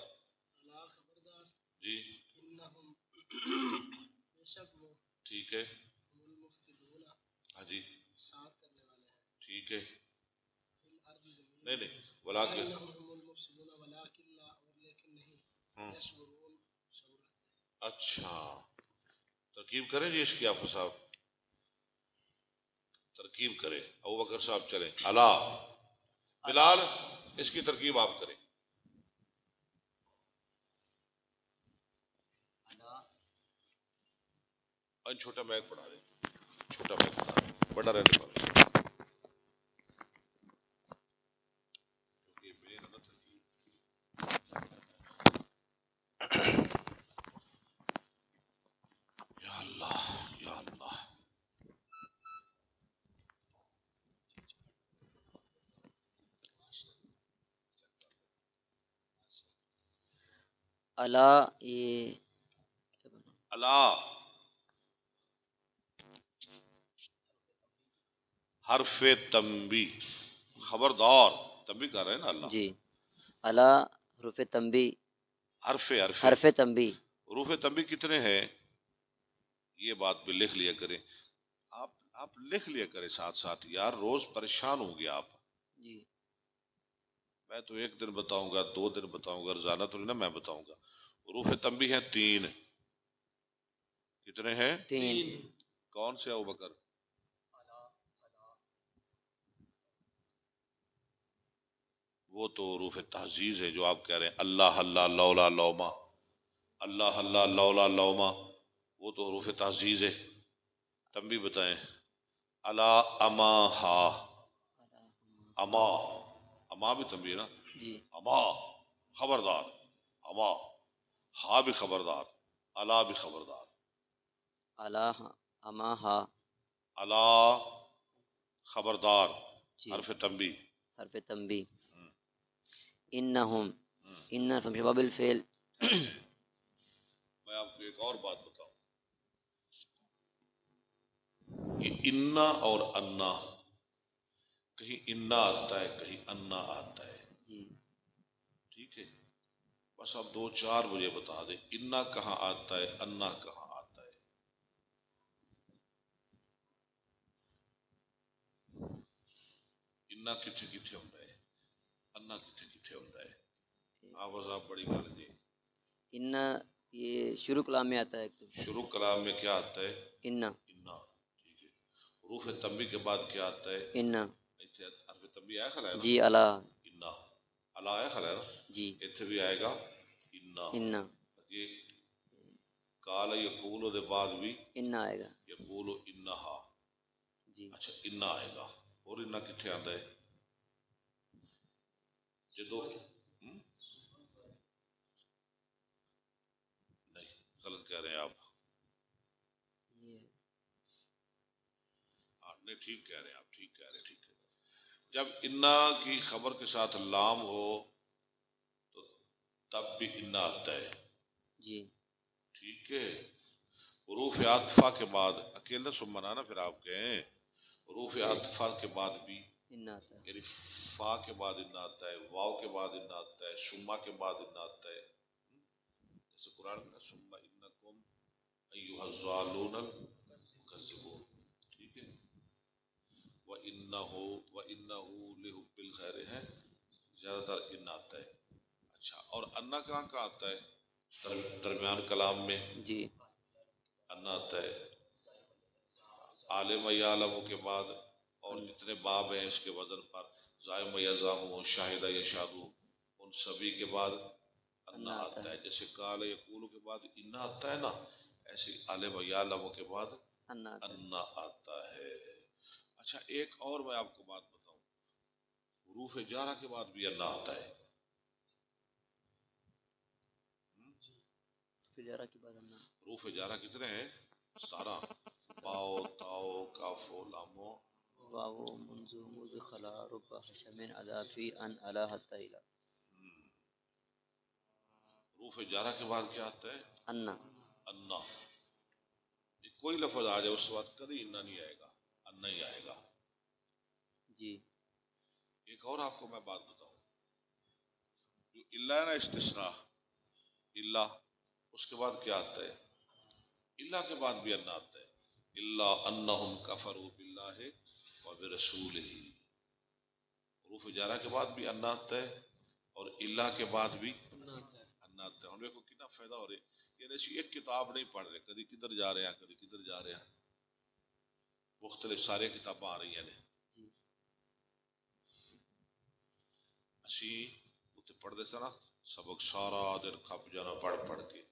جی ٹھیک ہے ہاں جی ٹھیک ہے نہیں نہیں ولیکن اچھا ترکیب کریں جی اس کی آپ صاحب ترکیب کریں، ابو بکر صاحب چلیں اللہ بلال اس کی ترکیب آپ کریں۔ چھوٹا میک پڑھا دیں، چھوٹا میک پڑھا دیں، بڑا رہنے والا یا اللہ یا اللہ۔ اللہ یہ اللہ حرف تنبی، خبردار، تنبی کر رہے ہیں نا اللہ، جی اللہ حرف تنبی، حرف تنبی حروف تنبی کتنے ہیں یہ بات بھی لکھ لیا کریں، آپ لکھ لیا کریں ساتھ ساتھ، یار روز پریشان ہوں گے آپ۔ جی میں تو ایک دن بتاؤں گا، 2 دن بتاؤں گا، روزانہ تو نہیں نا میں بتاؤں گا۔ حروف تنبی ہیں 3، کتنے ہیں؟ 3۔ کون سے ابو بکر؟ وہ تو حروف تحزیز ہے جو آپ کہہ رہے ہیں اللہ اللہ لولا لوما، اللہ اللہ لولا لوما، وہ تو حروف تحزیز ہے۔ تنبی بتائیں اللہ اما ہا، اما اما بھی تنبی ہے نا، جی اما خبردار، اما ہا بھی خبردار، اللہ بھی خبردار، اللہ اما ہا، اللہ خبردار، جی حرف تنبی۔ حرف تنبی، انہم، ان شباب الفعل۔ میں آپ کو ایک اور بات بتاؤں، یہ انا اور انا، کہیں انا آتا ہے کہیں انا آتا ہے، جی ٹھیک ہے، بس آپ 2-4 مجھے بتا دیں انا کہاں آتا ہے انا کہاں آتا ہے۔ انا کتنے کتنے ہوتا ہے، انا کتنے کتنے ہوتا ہے، آواز آپ بڑی کر دیں۔ ان یہ شروع کلام میں آتا ہے ایک تو شروع کلام میں کیا آتا ہے؟ ان، انا، ٹھیک ہے۔ حروف تنبی کے بعد کیا آتا ہے؟ ان، حرف تنبی آیا خلا ہے نا، جی اللہ، انا، اللہ آیا خلا ہے نا، جی اتنے بھی آئے گا انا۔ ان، یہ کالا یقول دے بعد بھی ان آئے گا، یقول انہا، جی اچھا انا آئے گا، اور انا کتنے آتا ہے جدو نہیں غلط کہہ رہے ہیں آپ، یہ نہیں ٹھیک کہہ رہے ہیں آپ، ٹھیک کہہ رہے ہیں، ٹھیک ہے۔ جب انا کی خبر کے ساتھ لام ہو تو تب بھی انا آتا ہے، جی ٹھیک ہے۔ حروف عاطفہ کے بعد اکیلا سمنا نا پھر آپ کہیں، حروف عاطفہ کے بعد بھی ان آتا ہے، یعنی فا کے بعد انا آتا ہے، واو کے بعد انا آتا ہے، سما کے بعد انا آتا ہے، جیسے قرآن میں سما انکم ایھا الضالون المکذبون، ٹھیک ہے۔ وَإِنَّهُ لِحُبِّ الْخَيْرِ ہے، زیادہ تر ان آتا ہے۔ اچھا اور انا کہاں کا آتا ہے؟ درمیان کلام میں جی انا آتا ہے، عالم یعلم کے بعد، اور جتنے باب ہیں اس کے وزن پر، زائم یزام، شاہد یشہد، ان سبھی کے بعد انا آتا ہے۔ جیسے قال یقول کے بعد انا آتا ہے نا، ایسے عالم یعلم کے بعد ان آتا ہے، انا آتا ہے۔ اچھا ایک اور میں آپ کو بات بتاؤں، حروف جارہ کے بعد بھی انا آتا ہے، فجارہ کے بعد ان، حروف جارہ کتنے ہیں؟ 17، باؤ تاؤ کافو لامو واو منذ مذ خلا رب حشم اضافی ان علی حتی الی حروف جارہ کے بعد کیا آتا ہے؟ انا انا. کوئی لفظ آ جائے اس وقت کبھی انا نہیں آئے گا، انا ہی آئے گا. جی. ایک اور آپ کو میں بات بتاؤں، جو اللہ ہے نا استثناء، اللہ اس کے بعد کیا آتا ہے؟ اللہ کے بعد بھی انا آتا ہے. اللہ انہم کفروا باللہ وبرسولہ. حروف جارہ کے بعد بھی انا آتا ہے اور اللہ کے بعد بھی انا آتا ہے. ہم دیکھو کتنا فائدہ ہو رہا ہے. یعنی ایک کتاب نہیں پڑھ رہے، کدی کدھر جا رہے ہیں کدی کدھر جا رہے ہیں، مختلف سارے کتاباں آ رہی ہیں. جی. اسی اتنے پڑھتے تھے نا سبق سارا دن کھپ جانا پڑھ پڑھ کے.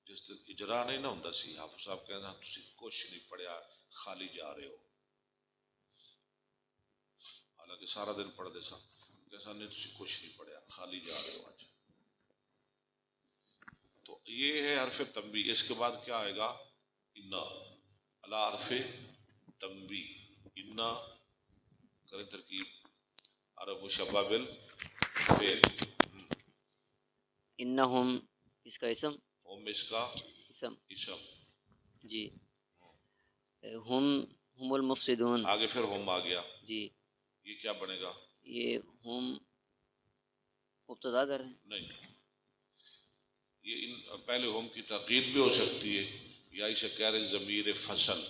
جس دن اجرا نہیں نہ ہوندا سی حافظ صاحب کہنا تسی کچھ نہیں پڑھیا خالی جا رہے ہو. حالانکہ سارا دن پڑھتے سا کہنا نہیں تسی کچھ نہیں پڑھیا خالی جا رہے ہو. آج تو یہ ہے حرف تنبیہ. اس کے بعد کیا آئے گا؟ انا. الا حرف تنبیہ. انا کریں ترکیب عرب مشبہ بالفعل. انہم اس کا اسم، ہم اس کا اسم. اسم. جی. ہم المفسدون. آگے پھر ہم آ گیا. جی. یہ کیا بنے گا؟ یہ ہم مبتدا کر رہے ہیں. نہیں، یہ پہلے ہم کی تقید بھی ہو سکتی ہے یا اسے کہہ رہے ضمیر فصل.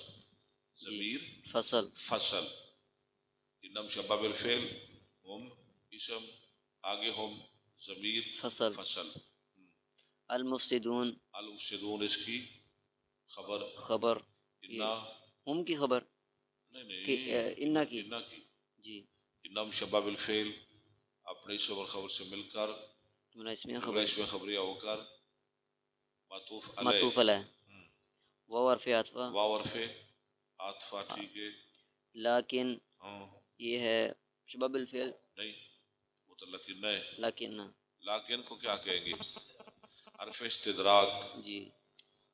ضمیر فصل. فصل. انم شبہ بالفعل ہم اسم، آگے ہم ضمیر فصل. فصل. المفسدون. المفسدون اس کی خبر. خبر. انا ہم کی خبر. نہیں انا کی. انا کی. جی. انم شبہ بالفعل اپنے اسم اور خبر سے مل کر مناسب خبر خبریہ ہو کر معطوف معطوف علیہ. واو حرف عطف. واو حرف عاطفہ. ٹھیک ہے. لیکن ہاں یہ ہے شبہ بالفعل. نہیں متعلق نہ ہے. لیکن کو کیا کہیں گے؟ حرف استدراک. جی.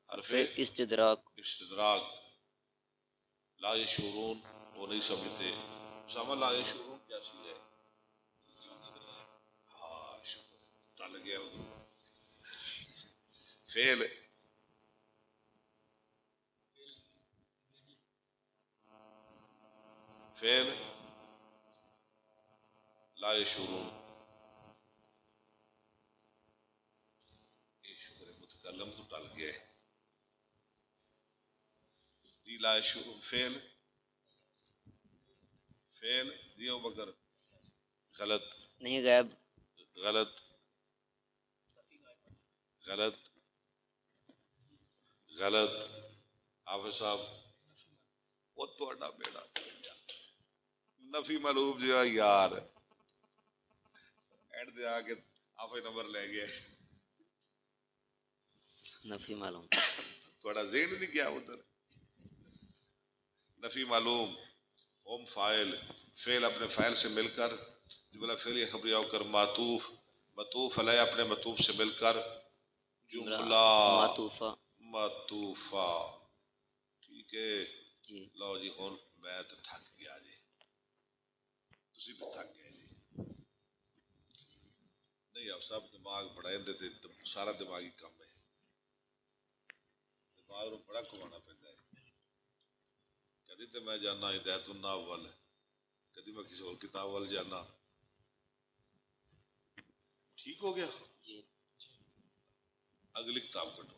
حرف استدراک. استدراک. لا یشعرون وہ نہیں سمجھتے. سمجھ لا یشعرون کیسی ہے؟ ہاں شکر ٹل گیا. فعل فعل لا یشعرون. یہ شکر ہے متکلم تو ٹل گیا ہے. جی لا یشعرون فعل فعل دیو بکر غلط نہیں غائب. غلط غلط غلط. حافظ صاحب وہ تھوڑا بیڑا نفی معلوم جو ہے یار اینڈ دے آ کے آپ نمبر لے گئے. نفی معلوم. تھوڑا ذہن نہیں کیا ادھر. نفی معلوم. ہم فاعل. فعل اپنے فاعل سے مل کر جملہ فعلیہ خبریہ ہو کر معطوف. معطوف علیہ اپنے معطوف سے مل کر جملہ معطوفہ. معطوفہ. ٹھیک ہے. جی. لو جی ہوں میں تو تھک گیا جی. تسی بھی تھک گئے جی. نہیں آپ سب دماغ بڑھائیں دیتے سارا دماغی کام ہے. دماغ کو بڑا کمانا پڑتا ہے. کدی تو میں جانا ہدایت الناف وال، کدی میں کسی اور کتاب وال جانا. ٹھیک ہو گیا. جی. اگلی کتاب کٹو.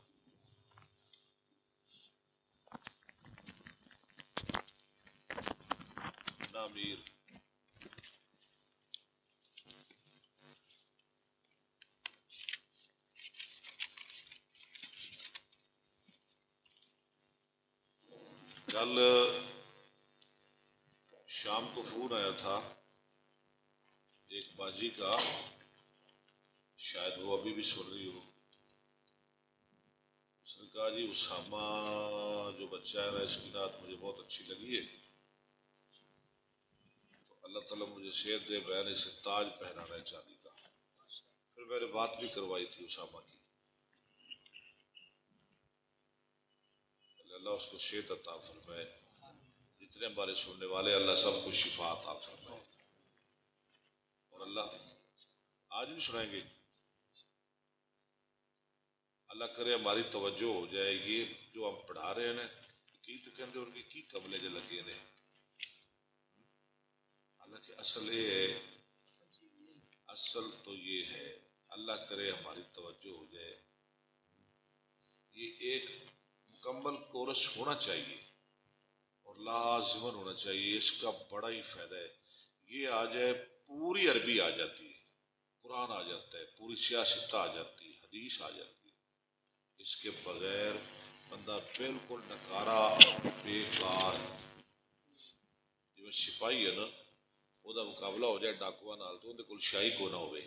نامیر. کل شام کو فون آیا تھا ایک باجی کا، شاید وہ ابھی بھی سن رہی ہو. اس نے کہا جی اسامہ جو بچہ ہے نا اس کی نعت مجھے بہت اچھی لگی ہے، تو اللہ تعالیٰ مجھے صحت دے، میں نے اسے تاج پہنانا ہے چاندی کا. پھر میں نے بات بھی کروائی تھی اسامہ کی. اللہ اس کو صحت عطا فرمائے. جتنے ہمارے سننے والے اللہ سب کو شفا عطا فرمائے. اور اللہ آج بھی سنائیں گے. اللہ کرے ہماری توجہ ہو جائے. یہ جو ہم پڑھا رہے ہیں نا کی تو کہتے ان کی قبلے جو لگے نے. حالانکہ اصل یہ ہے، اصل تو یہ ہے اللہ کرے ہماری توجہ ہو جائے. یہ ایک مکمل کورس ہونا چاہیے اور لازمن ہونا چاہیے. اس کا بڑا ہی فائدہ ہے. یہ آ جائے پوری عربی آ جاتی ہے، قرآن آ جاتا ہے، پوری سیاست آ جاتی ہے، حدیث آ جاتی ہے. اس کے بغیر بندہ بالکل نکارا بیکار. جو سپاہی ہے نا وہ مقابلہ ہو جائے ڈاکو نال تو اندر کول شاہی کو نہ ہوئے.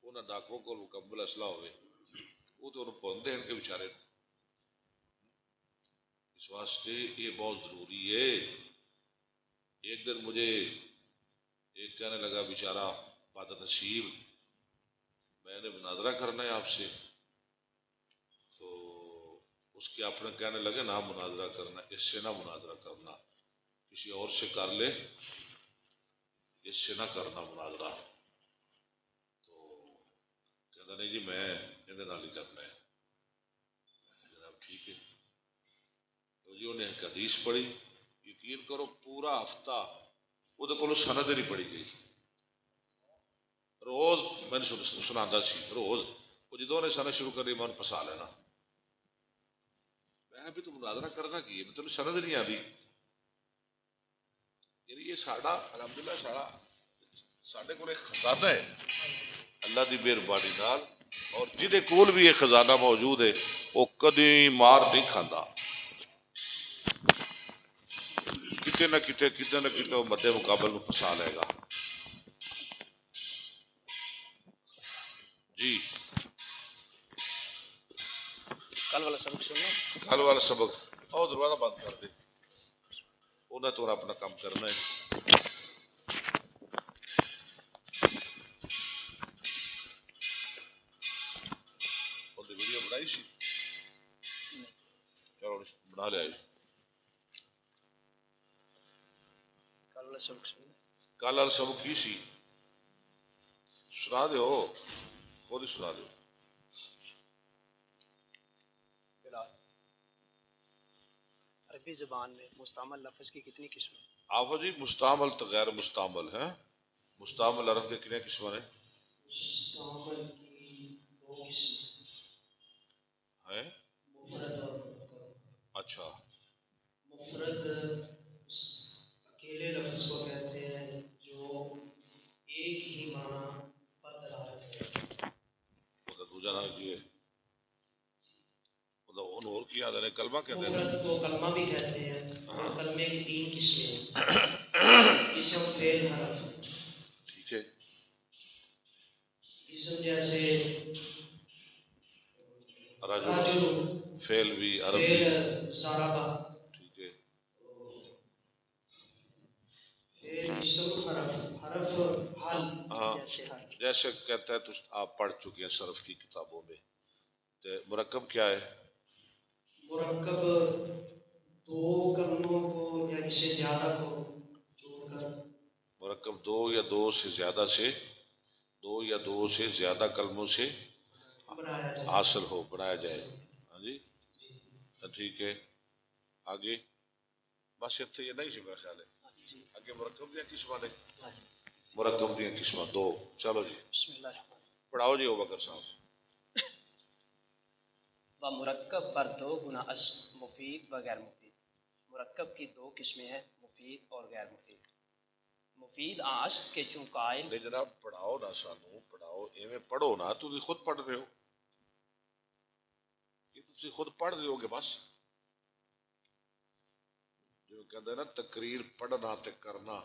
انہاں ڈاکو کو مکمل اسلحہ ہوئے وہ تو انہوں پوندے ہیں ان کے بیچارے. اس واسطے یہ بہت ضروری ہے. ایک دن مجھے ایک کہنے لگا بیچارہ باد نصیب میں نے مناظرہ کرنا ہے آپ سے. تو اس کے اپنے کہنے لگے نہ مناظرہ کرنا، اس سے نہ مناظرہ کرنا، کسی اور سے کر لے، اس سے نہ کرنا مناظرہ. تو کہتا نہیں جی میں یہ ہی کرنا ہے. جناب ٹھیک ہے. تو جی انہیں ایک حدیث پڑھی. یقین کرو پورا ہفتہ وہ کو سند نہیں پڑھی گئی. روز میں نے سنا سی روز وہ جدوں نے سند شروع کری میں پسا لینا. میں بھی تو مناظرہ کرنا کی ہے تمہیں سند نہیں آتی. یعنی یہ ساڈا الحمدللہ ساڈے کو ایک خزانہ ہے اللہ دی مہربانی نال. اور جہدے کول بھی یہ خزانہ موجود ہے وہ کدی مار نہیں کھانا. کتے نہ کتے وہ مدے مقابل میں پسا لے گا. جی کل والا سبق سنو. کل والا سبق اور دروازہ بند کر دے. انہیں تو اپنا کام کرنا ہے. ویڈیو بنائی سی چلو بنا لیا. کل والا سبق سنو. کل والا سبق کی سی سنا دو خود ہی سنا دو. عربی زبان میں مستعمل لفظ کی کتنی قسمیں؟ آپ جی مستعمل تو غیر مستعمل ہے. مستعمل عرب کے کتنے قسم ہیں؟ مستعمل کی 2 قسمیں ہیں. مفرد اور مرکب. اچھا مفرد اکیلے لفظ کو کہتے ہیں جو ایک ہی معنی پر دلالت کرے. وہ دوسرا نام کی ہے اور کیا آدھے کلمہ کہتے ہیں. مفرد کو کلمہ بھی کہتے ہیں اور کلمے کی 3 قسمیں ہیں. اسم فعل حرف. ٹھیک ہے. اسم جیسے رجل فعل بھی عرب بھی. فعل ضربہ. ٹھیک ہے. فعل اسم حرف. حرف حل ہاں جیسے حل. جیسے کہتا ہے تو آپ پڑھ چکے ہیں صرف کی کتابوں میں. مرکب کیا ہے؟ مرکب 2 کلموں کو یا اس سے زیادہ کو جوڑ کر. مرکب 2 یا 2 سے زیادہ سے 2 یا 2 سے زیادہ کلموں سے حاصل ہو بنایا جائے. ہاں جی ٹھیک ہے. آگے بس اتنے یہ نہیں سی میرا خیال ہے. آگے مرکب دیا قسم نے. مرکب دیا قسم 2. چلو جی بسم اللہ الرحمن الرحیم. پڑھاؤ جی ابوبکر صاحب. و مرکب پر 2 گنا اسم مفید و غیر مفید. مرکب کی 2 قسمیں ہیں مفید اور غیر مفید. مفید آست کے چوں قائل. نہیں جناب پڑھاؤ نہ سانو پڑھاؤ ایویں پڑھو نا. تھی خود پڑھ رہے ہو یہ تھی خود پڑھ رہے ہو گے بس. جو کہتے ہیں نا تقریر پڑھنا تے کرنا.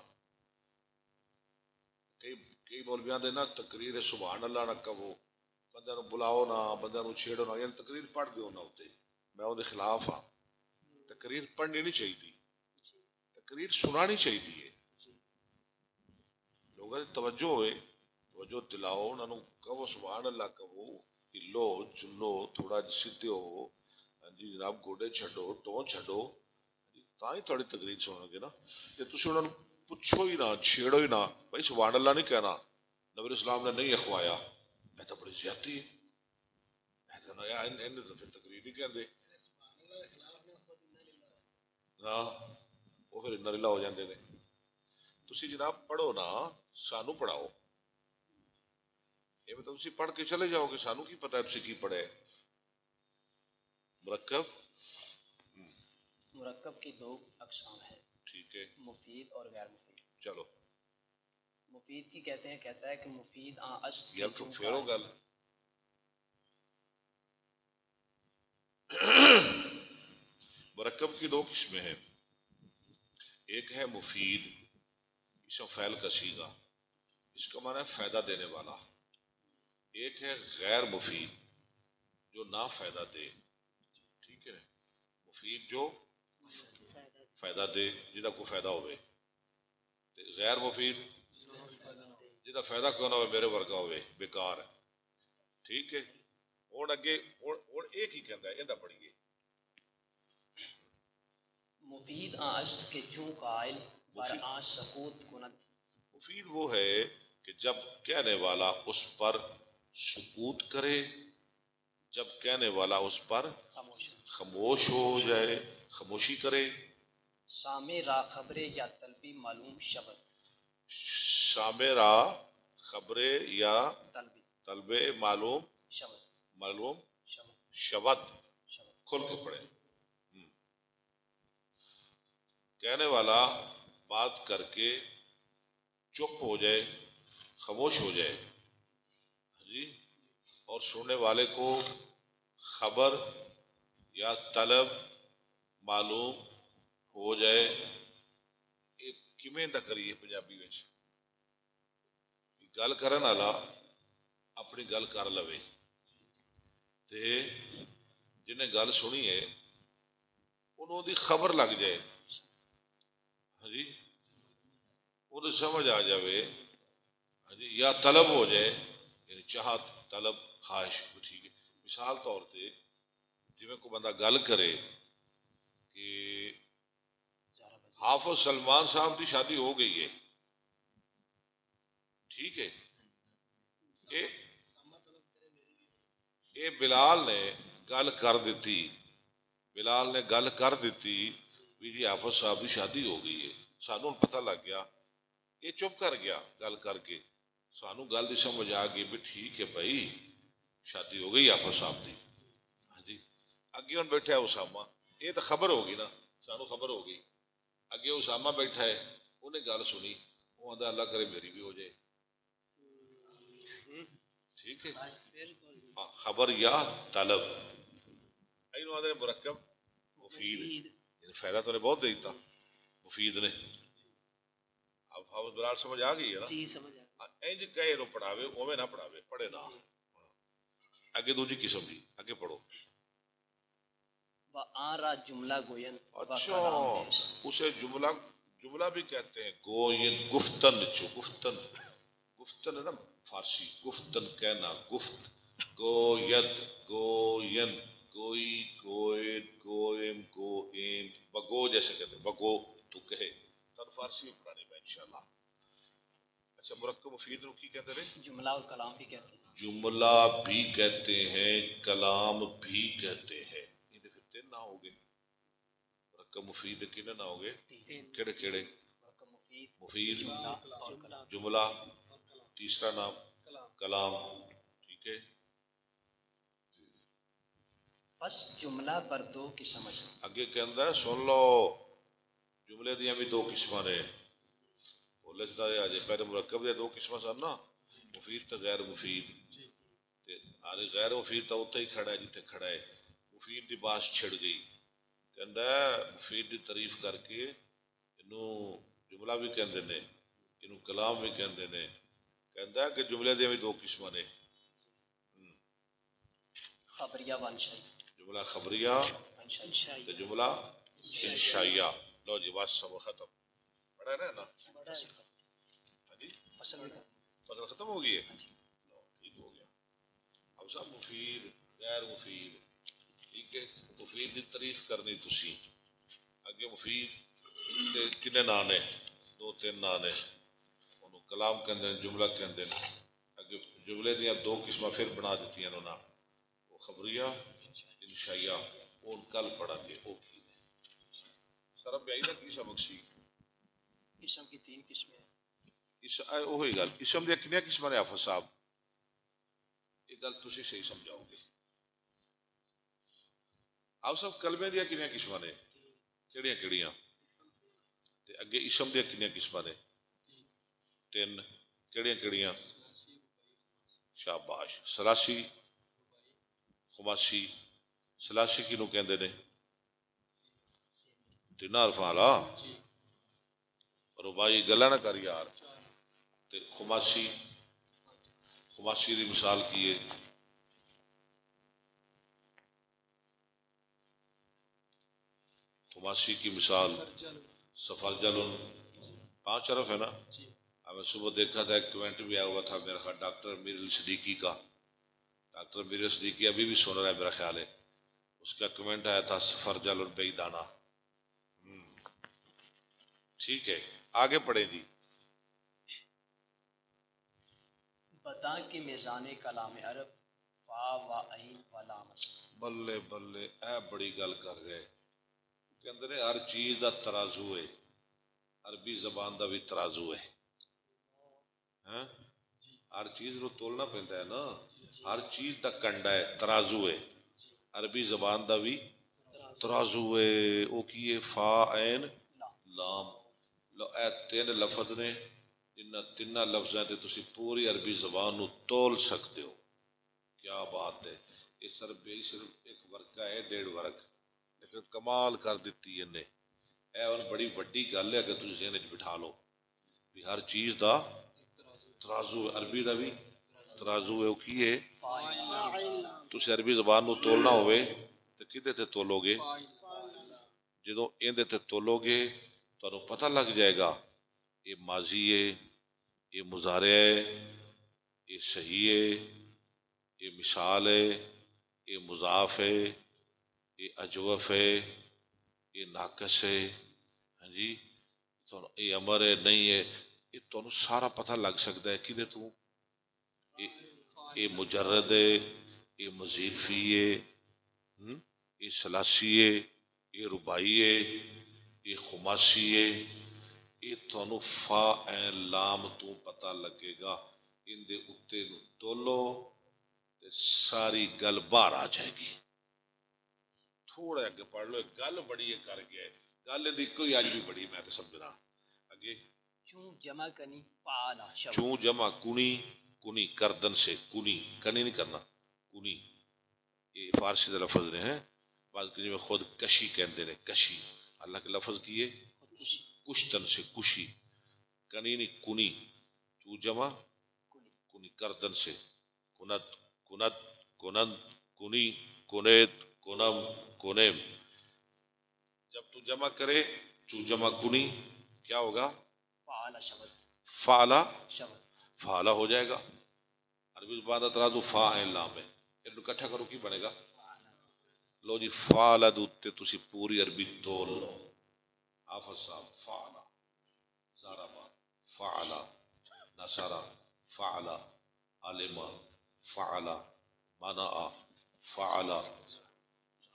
کئی مولویاں دے نا تقریر سبحان اللہ نہ کہو بندے نو بلاؤ نہ بندے نو چھیڑو نہ. یعنی تقریر پڑھ دیو نہ ہوتے. میں وہ خلاف ہاں. تقریر پڑھنی نہیں چاہیے. تقریر سنانی چاہیے. لوگوں کی توجہ ہوئے توجہ دلاؤ انہوں کہو سبحان اللہ کہو ہلو چلو تھوڑا سیدھے ہو جی جناب گوڈے چھڈو ٹون چھڈو ਤਾਂ ਹੀ ਤੁਹਾਡੀ ਤਕਰੀਰ ਸੁਣਨਗੇ ਨਾ। ਜੇ ਤੁਸੀਂ ਉਹਨਾਂ ਨੂੰ ਪੁੱਛੋ ਹੀ ਨਾ ਛੇੜੋ ਹੀ ਨਾ ਭਾਈ ਸੁਭਾਨ ਅੱਲਾ ਨਹੀਂ ਕਹਿਣਾ ਨਬੀ ਇਸਲਾਮ ਨੇ ਨਹੀਂ ਅਖਵਾਇਆ ਇਹ ਤਾਂ ਬੜੀ ਜ਼ਿਆਦਤੀ ਹੈ। ਇਹ ਤਾਂ ਨਾ ਇਹਨੇ ਤਾਂ ਫਿਰ ਤਕਰੀਰ ਨਹੀਂ ਕਹਿੰਦੇ ਹਾਂ ਉਹ ਫਿਰ ਇੰਨਾ ਰਿਲਾ ਹੋ ਜਾਂਦੇ ਨੇ। ਤੁਸੀਂ ਜਨਾਬ ਪੜ੍ਹੋ ਨਾ ਸਾਨੂੰ ਪੜ੍ਹਾਓ ਇਹ ਤਾਂ ਤੁਸੀਂ ਪੜ੍ਹ ਕੇ ਚਲੇ ਜਾਓਗੇ ਸਾਨੂੰ ਕੀ ਪਤਾ ਤੁਸੀਂ ਕੀ ਪੜ੍ਹੇ। مرکب مرکب کی دو اقسام ہیں، ٹھیک ہے، مفید اور غیر مفید۔ چلو مفید کی کہتے ہیں، کہتا ہے کہ مفید یار تو پھیرو گل مرکب کی دو قسمیں ہیں، ایک ہے مفید اسم فعل کا صیغہ اس کا معنی ہے فائدہ دینے والا، ایک ہے غیر مفید جو نہ فائدہ دے، ٹھیک ہے، مفید جو فائدہ دے جہاں کوئی فائدہ ہوئے، غیر مفید جہاں فائدہ کوئی نہ ہوئے میرے ورگا ہوئے بیکار ہے، ٹھیک ہے۔ ہوں اگے ہوں ایک ہی کہندا ہے ایندا پڑھیے مفید آس کے چوں قائل پر آس سکوت کند۔ مفید وہ ہے کہ جب کہنے والا اس پر سکوت کرے، جب کہنے والا اس پر خاموش ہو جائے، خاموشی کرے۔ سامع را خبر یا طلبی معلوم شبد، سامع را خبر یا طلب معلوم شبد، معلوم شبد کھل کے پڑھے۔ کہنے والا بات کر کے چپ ہو جائے، خاموش ہو جائے جی، اور سننے والے کو خبر یا طلب معلوم ہو جائے۔ کیویں دا کریے پنجابی وچ گل کرن والا اپنی گل کر لوے تے جنہیں گل سنی ہے انہوں دی خبر لگ جائے ہاں جی، وہ سمجھ آ جائے ہاں جی، یا طلب ہو جائے یعنی چاہت طلب خواہش ٹھیک ہے۔ مثال طور پہ جی میں کوئی بندہ گل کرے کہ حافظ سلمان صاحب کی شادی ہو گئی ہے، ٹھیک ہے، یہ بلال نے گل کر دیتی، بلال نے گل کر دیتی بھی جی حافظ صاحب کی شادی ہو گئی ہے، سانوں پتہ لگ گیا، یہ چپ کر گیا گل کر کے، سانوں گل دی سمجھ آ گئی بھی ٹھیک ہے بھائی شادی ہو گئی حافظ صاحب کی ہاں جی۔ اگے ہوں بیٹھا ہے اسامہ، یہ تو خبر ہوگی نا، سانوں خبر ہو گئی، اگے اسامہ بیٹھا ہے انہیں گل سنی، وہ آدھا اللہ کرے میری بھی ہو جائے، ٹھیک ہے، خبر یا طلب اینو آدھے مرکب مفید، یعنی فائدہ تو نے بہت دے دیتا مفید نے۔ اب حافظ بلال سمجھ آ گئی ہے نا، جی سمجھ آ انج کہے نو پڑھاوے اوویں نہ پڑھاوے، پڑھے نہ۔ اگے دوسری قسم دی اگے پڑھو۔ را جملہ گوین، اچھا اسے جملہ بھی کہتے ہیں، گوین گفتن چو گفتن، گفتن ہے نا فارسی، گفتن کہنا، گفت، گوید گوین، گوئی گوئد گوئم گوئم، بگو جیسے کہتے ہیں، بگو تو کہے، تر فارسی میں پڑھانی میں انشاءاللہ۔ اچھا مرکب مفید نو کی کہتے ہیں؟ جملہ اور کلام بھی کہتے ہیں، جملہ بھی کہتے ہیں، کلام بھی کہتے ہیں۔ یہ پھر تین نہ ہو گئے مرکب مفید، کنے نہ ہو گئے؟ کیڑے کیڑے؟ مفید، جملہ، تیسرا نام کلام، ٹھیک ہے۔ بس جملہ پر دو قسم ہے، اگے کہندا ہے سن لو جملے دیاں بھی دو قسماں نے، وہ لکھدا ہے اجے پہلے مرکب دے دو قسماں سن نا، مفید تے غیر مفید، تے آلے غیر مفید تو اتھے ہی کھڑا ہے جتھے کھڑا ہے، مفید دی باس چھڑ گئی، کہندا ہے مفید دی تعریف کر کے اینو جملہ بھی کہندے نے، اینو کلام بھی کہندے نے، کہندا ہے کہ جملے دیاں بھی دو قسماں نے، خبریہ و انشائی، جملہ خبریہ تے جملہ انشائیہ۔ لو جی بس سب ختم، پڑھا ہے نا؟ ہاں جی فصل ختم ہو گئی ہے، ٹھیک ہو گیا۔ اب سب مفید غیر مفید ٹھیک ہے، مفید کی تعریف کرنی تسی اگے مفید دے کنے نا نے، دو تین نا نے، انہوں کلام کہندے ہیں، جملہ کہندے ہیں، اگے جملے دیا دو قسمہ پھر بنا دیتی ہیں انہوں نے، وہ خبریہ انشائیہ، وہ کل پڑھا گے وہ کی سرب بیائی دا کی سبق سی اسم کی 3 قسمیں ہیں۔ وہی گل اسم دیا کنیا قسمہ نے حافظ صاحب یہ گل تسی صحیح سمجھاؤ گے آپ سب کلمے دیا کنیا قسمہ نے کیڑیاں کیڑیاں تے اگے اسم دیا کنیا قسمہ نے 3 کیڑیاں کیڑیاں شاباش سلاسی خماسی سلاسی کنوں کہندے نے تینا الفالا ربائی گلا نہ کر یار تے خماسی خماسی دی مثال کی ہے خماسی کی مثال سفرجل 5 حرف ہے نا ہمیں صبح دیکھا تھا ایک کمنٹ بھی آیا ہوا تھا میرا خیال ڈاکٹر میر صدیقی کا ڈاکٹر میر صدیقی ابھی بھی سن رہا ہے میرا خیال ہے اس کا کمنٹ آیا تھا سفرجل اور بئی دانا ٹھیک ہے آگے پڑھیں جی بتا کہ میزان کلام عرب فا و عین و لام بلے بلے اے بڑی گل کر گئے کہ اندر ہر چیز دا ترازو ہے عربی زبان دا بھی ترازو ہے ہاں ہر چیز نو تولنا پہنتا ہے نا ہر چیز دا کنڈا ہے ترازو ہے عربی زبان دا بھی ترازو ہے او کی ہے فا عین لام اے 3 لفظ نے ان 3 لفظاں تے تسی پوری عربی زبان نو تول سکتے ہو کیا بات ہے اس صرف ایک ورقہ ہے 1.5 ورق لیکن کمال کر دیتی ہے نے اے اور بڑی وڈی گل ہے کہ تسی ذہن وچ بٹھا لو بھی ہر چیز دا ترازو ہے عربی دا بھی ترازو ہے او کی ہے تسی عربی زبان نو تولنا ہوئے تے کدے تے تولو گے جدوں ایندے تے تولو گے تانوں پتہ لگ جائے گا یہ ماضی ہے یہ مضارع ہے یہ صحیح ہے یہ مثال ہے یہ مضاف ہے یہ اجوف ہے یہ ناقص ہے ہاں جی یہ امر ہے نہیں ہے یہ تانوں سارا پتہ لگ سکتا ہے کدے تو یہ مجرد ہے یہ مزید فی ہے یہ سلاسی ہے یہ ربائی ہے یہ خماسی ہے یہ تھانوں فا عین لام تو پتہ لگے گا ان دے اتے نو تولو تے ساری گل باہر آ جائے گی تھوڑا اگے پڑھ لو گل بڑی ہے کر گیا ہے گل دی کوئی اج بھی بڑی میں تے سمجھنا اگے چوں جمع کنی فعلا شبہ چوں جمع کنی کنی کردن سے کنی کنی نہیں کرنا کنی یہ فارسی دے لفظ نے ہیں بعض کہ میں خود کشی کہندے نے کشی اللہ کے لفظ کی ہے کشتن سے کشی کنی نہیں کنی چوں جمع کنی کردن سے کند کند کنند کنی کنیت کنم کنیم جب تو جمع کرے چوں جمع کنی کیا ہوگا فعلا شبہ فعلا شبہ فعلا ہو جائے گا عربی زبان ترازو فا عین لام ہے ان کو اکٹھا کرو کی بنے گا لو جی فعلا دوتے تسی پوری عربی تول لو حافظ صاحب فعلا ضربا فعلا نصرا فعلا علما فعلا منع فعلا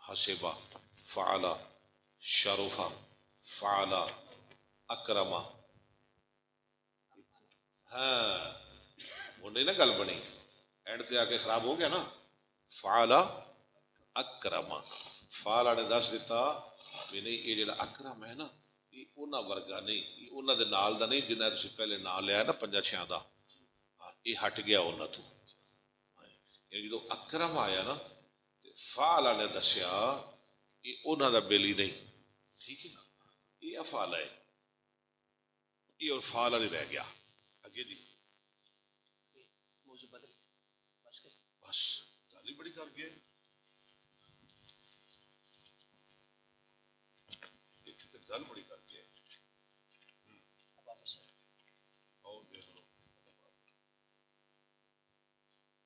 حسبا فعلا شرفا فعلا اکرما ہاں وہ نہیں نا گل بنی اینڈ تے آ کے خراب ہو گیا نا فعلا اکرما فعلا نے دس دیتا بھی نہیں یہ جڑا اکرم ہے نا یہ انہاں ورگا نہیں یہ انہاں دے نال دا نہیں جنہیں تسی پہلے نال لیا نا 5-6 دا یہ ہٹ گیا انہاں تو یعنی جدو اکرم آیا نا فعلا نے دسیا یہ انہاں دا بیلی نہیں ٹھیک ہے نا یہ افعال ہے یہ اور فعلا نہیں رہ گیا اگے جی موضوع بدل بس کر بس گل ہی بڑی کر گئے گل بڑی کر گئے اب آپ سر اور دیکھ لو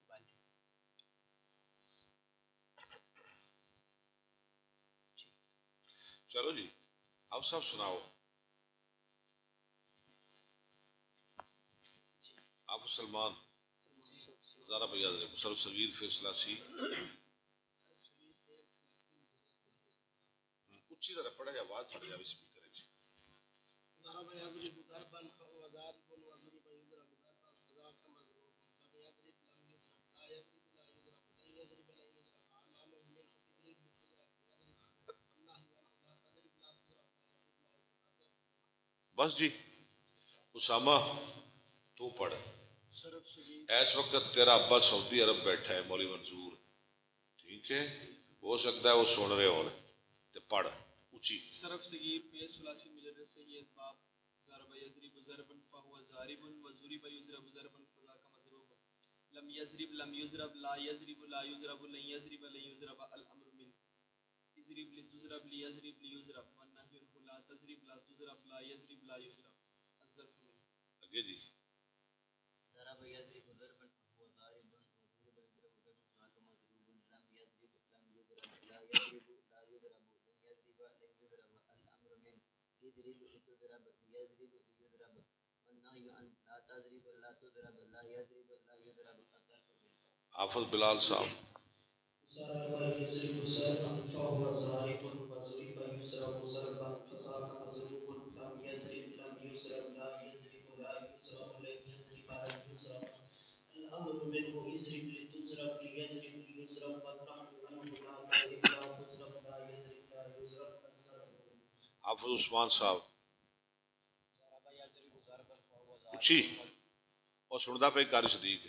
باندھی چلو جی اب سب سناؤ. آپ سلمان زارا بھیا سر صغیر فیصلہ سی اچھی طرح پڑھا جائے آواز تھوڑی جائے اسپیکر بس جی. اسامہ تو پڑھ. اس وقت تیرا ابا سعودی عرب بیٹھا ہے مولوی منظور, ٹھیک ہے, ہو سکتا ہے وہ سن رہے ہو. پڑھ اونچی. صرف صغیر پیش ثلاثی مجرد سے یہ اسباب ضرب یضرب ضربا فهو ضارب وضرب یضرب ضربا فذاك مضروب لم یضرب لم یضرب لا یضرب لا یضرب لن یضرب لن یضرب الامر من اضرب لتضرب لیضرب لیضرب والنهي عنه لا تضرب لا تضرب لا یضرب لا یضرب الظرف من. اگے جی. ضرب یضرب ضربا فهو ضارب وضرب یضرب ضربا فذاك مضروب لم یضرب لم یضرب لا یضرب لا یضرب لن یضرب لن یضرب الامر من اضرب لتضرب لیضرب لیضرب والنهي عن لا تضرب لا تضرب لا یضرب لا یضرب الظرف من. حافظ بلال صاحب. ضرب يضرب ضربا فهو ضارب وضرب يضرب ضربا فذاك مضروب لم يضرب لم يضرب لا يضرب لا يضرب لن يضرب لن يضرب الأمر منه اضرب لتضرب ليضرب ليضرب والنهي عنه لا تضرب لا تضرب لا يضرب لا يضرب الظرف. حافظ عثمان صاحب. اچھی اور سندا پہ قاری صدیق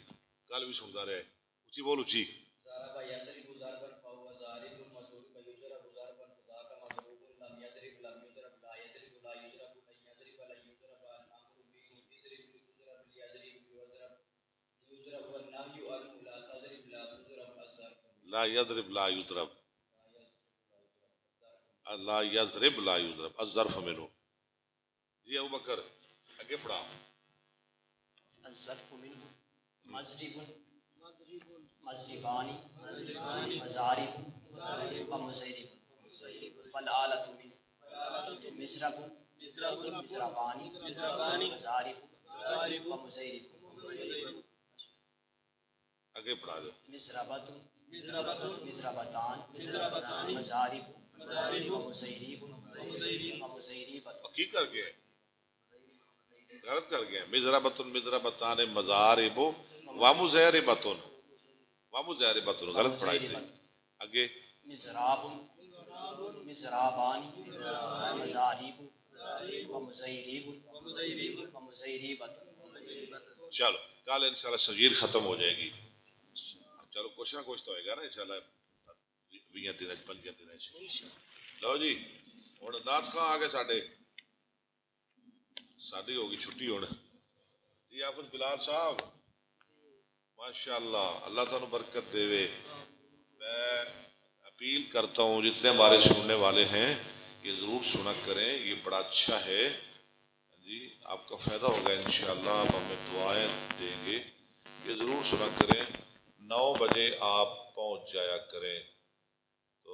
کل بھی سندا رہے. اچھی بول اچھی. ضرب يضرب ضربا فهو ضارب وضرب يضرب ضربا فذاك مضروب لم يضرب لم يضرب لا يضرب لا يضرب لن يضرب لن يضرب الامر منه اضرب لتضرب ليضرب ليضرب ليضرب والنهي عنه لا تضرب لا تضرب الظرف. لا يضرب لا يضرب لا يضرب لا يضرب الظرف منه. جی ابو بکر اگے پڑھا. الظرف منه مضرب مضربان مضارب ومضرب والآلة منه مضرب مضربان مضارب ومضرب. اگے پڑھا دو. مضربۃ مضربتان مضارب ومضرب ومضربۃ. کی کر گئے غلط کر گئے. مضربۃ مضربتان مضارب ومضربۃ ومضربۃ غلط پڑھائی تھی. اگے مضراب مضرابان مضارب ومضرب ومضربۃ. چلو کل انشاءاللہ صغیر ختم ہو جائے گی. چلو کچھ نہ کچھ تو ہوئے گا نا انشاءاللہ 20 دن 5 دن. لو جی ہوں نات خاں آ گئے ساڈی ہوگی چھٹی ہوں. جی حافظ بلال صاحب ماشاء اللہ اللہ تعالیٰ برکت دے. میں اپیل کرتا ہوں جتنے ہمارے سننے والے ہیں یہ ضرور سنا کریں, یہ بڑا اچھا ہے جی, آپ کا فائدہ ہوگا انشاءاللہ. آپ ہمیں دعائیں دیں گے, یہ ضرور سنا کریں. 9 بجے آپ پہنچ جایا کریں, تو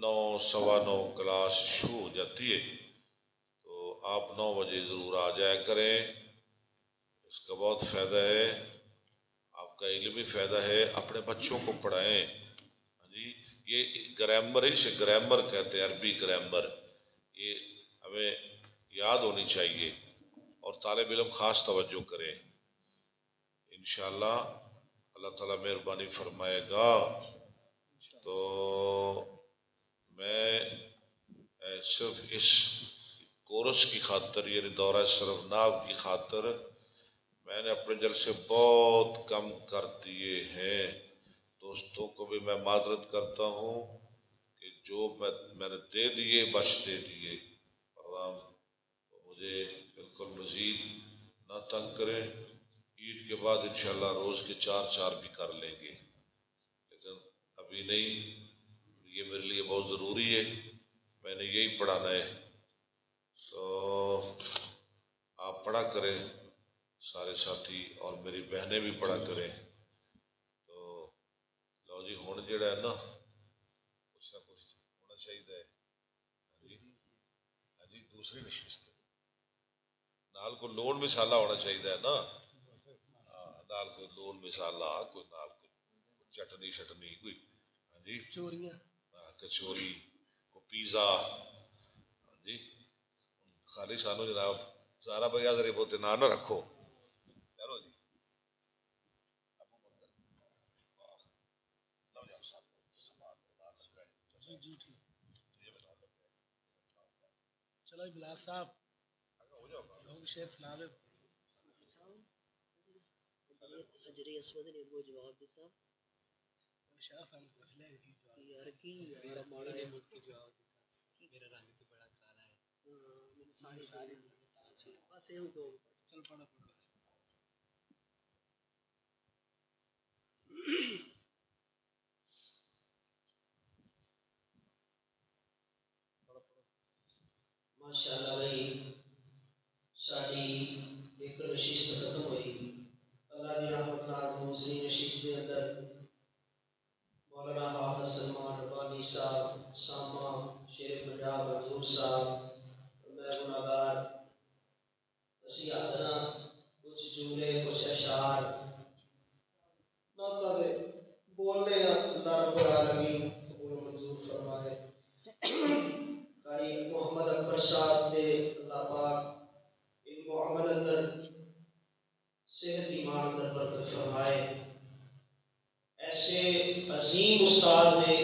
9 سوا 9 کلاس شروع ہو جاتی ہے, تو آپ 9 بجے ضرور آ جایا کریں. اس کا بہت فائدہ ہے, آپ کا علمی فائدہ ہے. اپنے بچوں کو پڑھائیں جی. یہ گرامر ہے, اسے گرامر کہتے ہیں, عربی گرامر. یہ ہمیں یاد ہونی چاہیے اور طالب علم خاص توجہ کریں. انشاءاللہ اللہ تعالیٰ مہربانی فرمائے گا. تو میں صرف اس کورس کی خاطر یعنی دورہ سرفناو کی خاطر میں نے اپنے جلسے بہت کم کر دیے ہیں. دوستوں کو بھی میں معذرت کرتا ہوں کہ جو میں نے دے دیے بس دے دیے پروگرام, مجھے بالکل مزید نہ تنگ کریں. عید کے بعد انشاءاللہ روز کے 4 بھی کر لیں گے, لیکن ابھی نہیں. یہ میرے لیے بہت ضروری ہے, میں نے یہی پڑھانا ہے. تو آپ پڑھا کریں سارے ساتھی, اور میری بہنیں بھی پڑھا کریں. تو لو جی ہوں جڑا ہے نا کچھ نہ کچھ ہونا چاہیے جی. دوسری نشست نال کو لون مسالہ ہونا چاہیے نا، نال کوئی لون مسالہ، کوئی نال کوئی چٹنی شٹنی، کوئی ہاں جی کچوری، کوئی پیزا، ہاں جی خالی سانو جناب سارا بھیا ذریعے بوتے نہ رکھو چلو جی۔ چلو بلاک صاحب شیر سنا دے۔ حجر اسود نے وہ جواب دیتا شاہ صاحب پوچھ لے یار کی میرا ماڑا نے ملک جواب دیتا میرا رنگ تو بڑا کالا ہے، میرے سارے بس یہ دو چل پڑھو پڑھو۔ ماشاءاللہ بھائی ساری ایک نشست ختم ہوئی، اللہ کی رحمت نال دوسری نشست کے اندر مولانا حافظ سلمان ربانی صاحب، ساما شیر پنجاب منظور صاحب، میں گناہگار اسی آدھنا کچھ جملے کچھ اشعار ناتا دے بولنے ہیں، اللہ رب العالمین قبول و منظور فرمائے۔ قاری محمد اکبر صاحب نے اللہ پاک علم و عمل اندر صحت ایمان اندر برکت فرمائے۔ ایسے عظیم استاد نے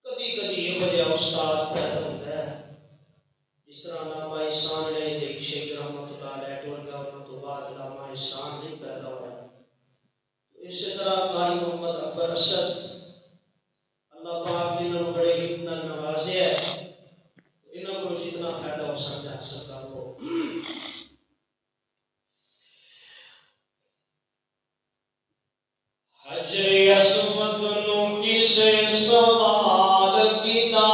کبھی کبھی یہ بڑا استاد پیدا ہوتا ہے جس طرح علامہ احسان علیہ شیخ رحمۃ اللہ علیہ ٹول گیا انہوں تو بعد علامہ احسان نہیں پیدا ہوا۔ اسی طرح قاری محمد اکبر اسد اللہ پاک نے انہوں بڑے اتنا نوازے ہے، انہوں کو جتنا فائدہ ہو سکتا ہے سرکار کو۔ حجر اسود نو کسے سوال کیتا،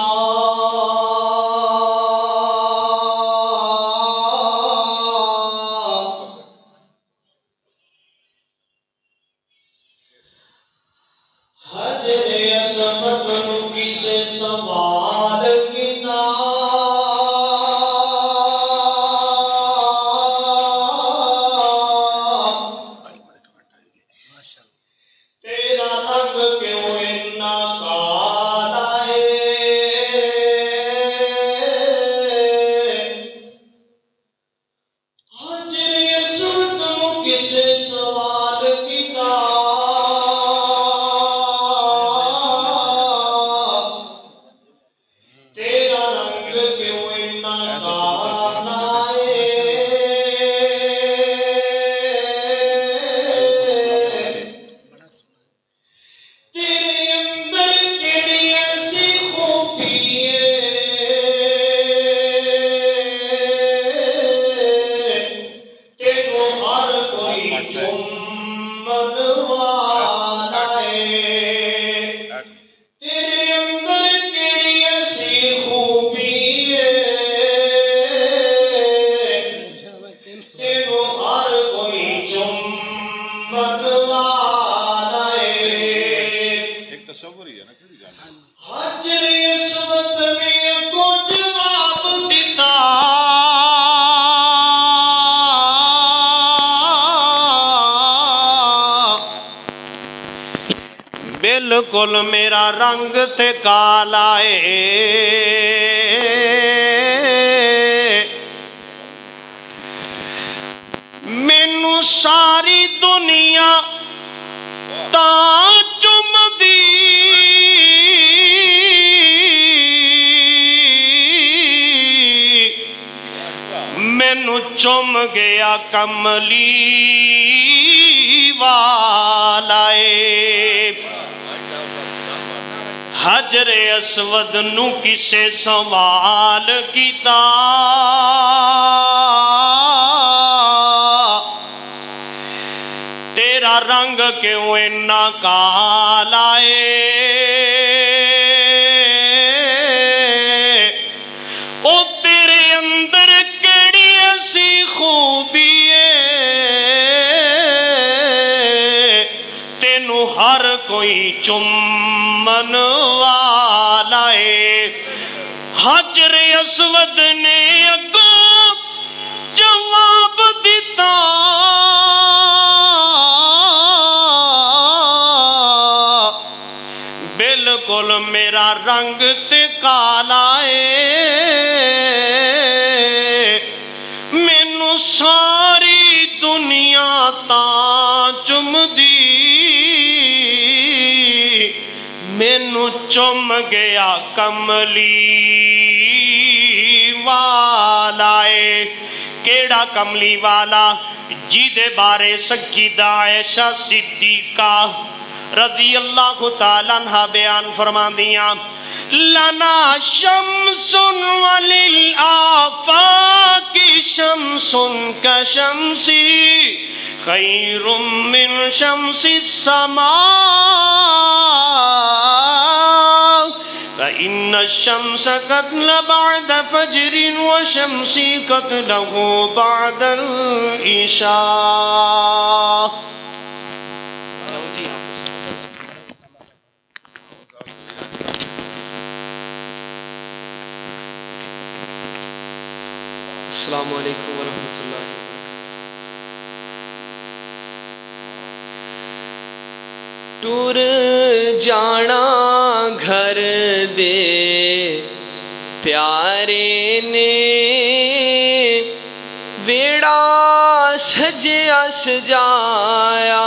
حجر اسود نو کسے سوال کیتا، تیرا رنگ کیوں اتنا کالا ہے، حجر اسود نو کسے سوال کیتا، تیرا رنگ کیوں اتنا کالا ہے، تیرے اندر کیڑی ایسی خوبی ہے، تینوں ہر کوئی چومن والا ہے، تیرے اندر کیڑی ایسی خوبی ہے، تینوں ہر کوئی چومن والا ہے۔ ایک تصور ہی ہے نا کہڑی گل ہے۔ حجر اسود نے کو جواب دیتا، بالکل میرا رنگ تے کالا ہے، مینوں ساری دنیا تاں چمدی، مینوں چم گیا کملی والا ہے۔ حجر اسود نو کسے سوال کیتا، تیرا رنگ کیوں اتنا کالا ہے، او تیرے اندر کیڑی ایسی خوبی ہے، تینوں ہر کوئی چومن والا ہے۔ حجر اسود نے اگوں جواب دیتا بالکل میرا رنگ تے کالا ہے مینوں ساری دنیا تاں چمدی مینوں چم گیا کملی والا ہے کیڑا کملی والا جی دے بارے سیدہ عائشہ صدیقہ رضی اللہ تعالیٰ عنہ بیان فرماندیاں لنا شمس وللآفاق شمس کشمسی خیر من شمس السماء فإن الشمس قتل بعد فجر وشمسی قتله بعد العشاء. السلام علیکم ورحمۃ اللہ وبرکاتہ. ٹور جانا گھر دے پیارے نے ویڑا سجیا سجایا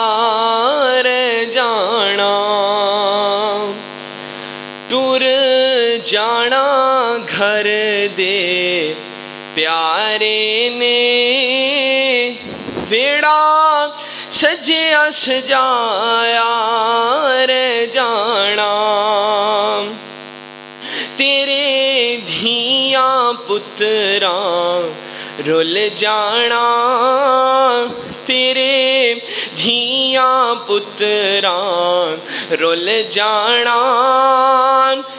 رہ جانا ٹور جانا گھر دے پیارے نے ویڑا سجیا سجایا رہ جانا تیرے دھیاں پتراں رل جانا تیرے دھیاں پتراں رل جانا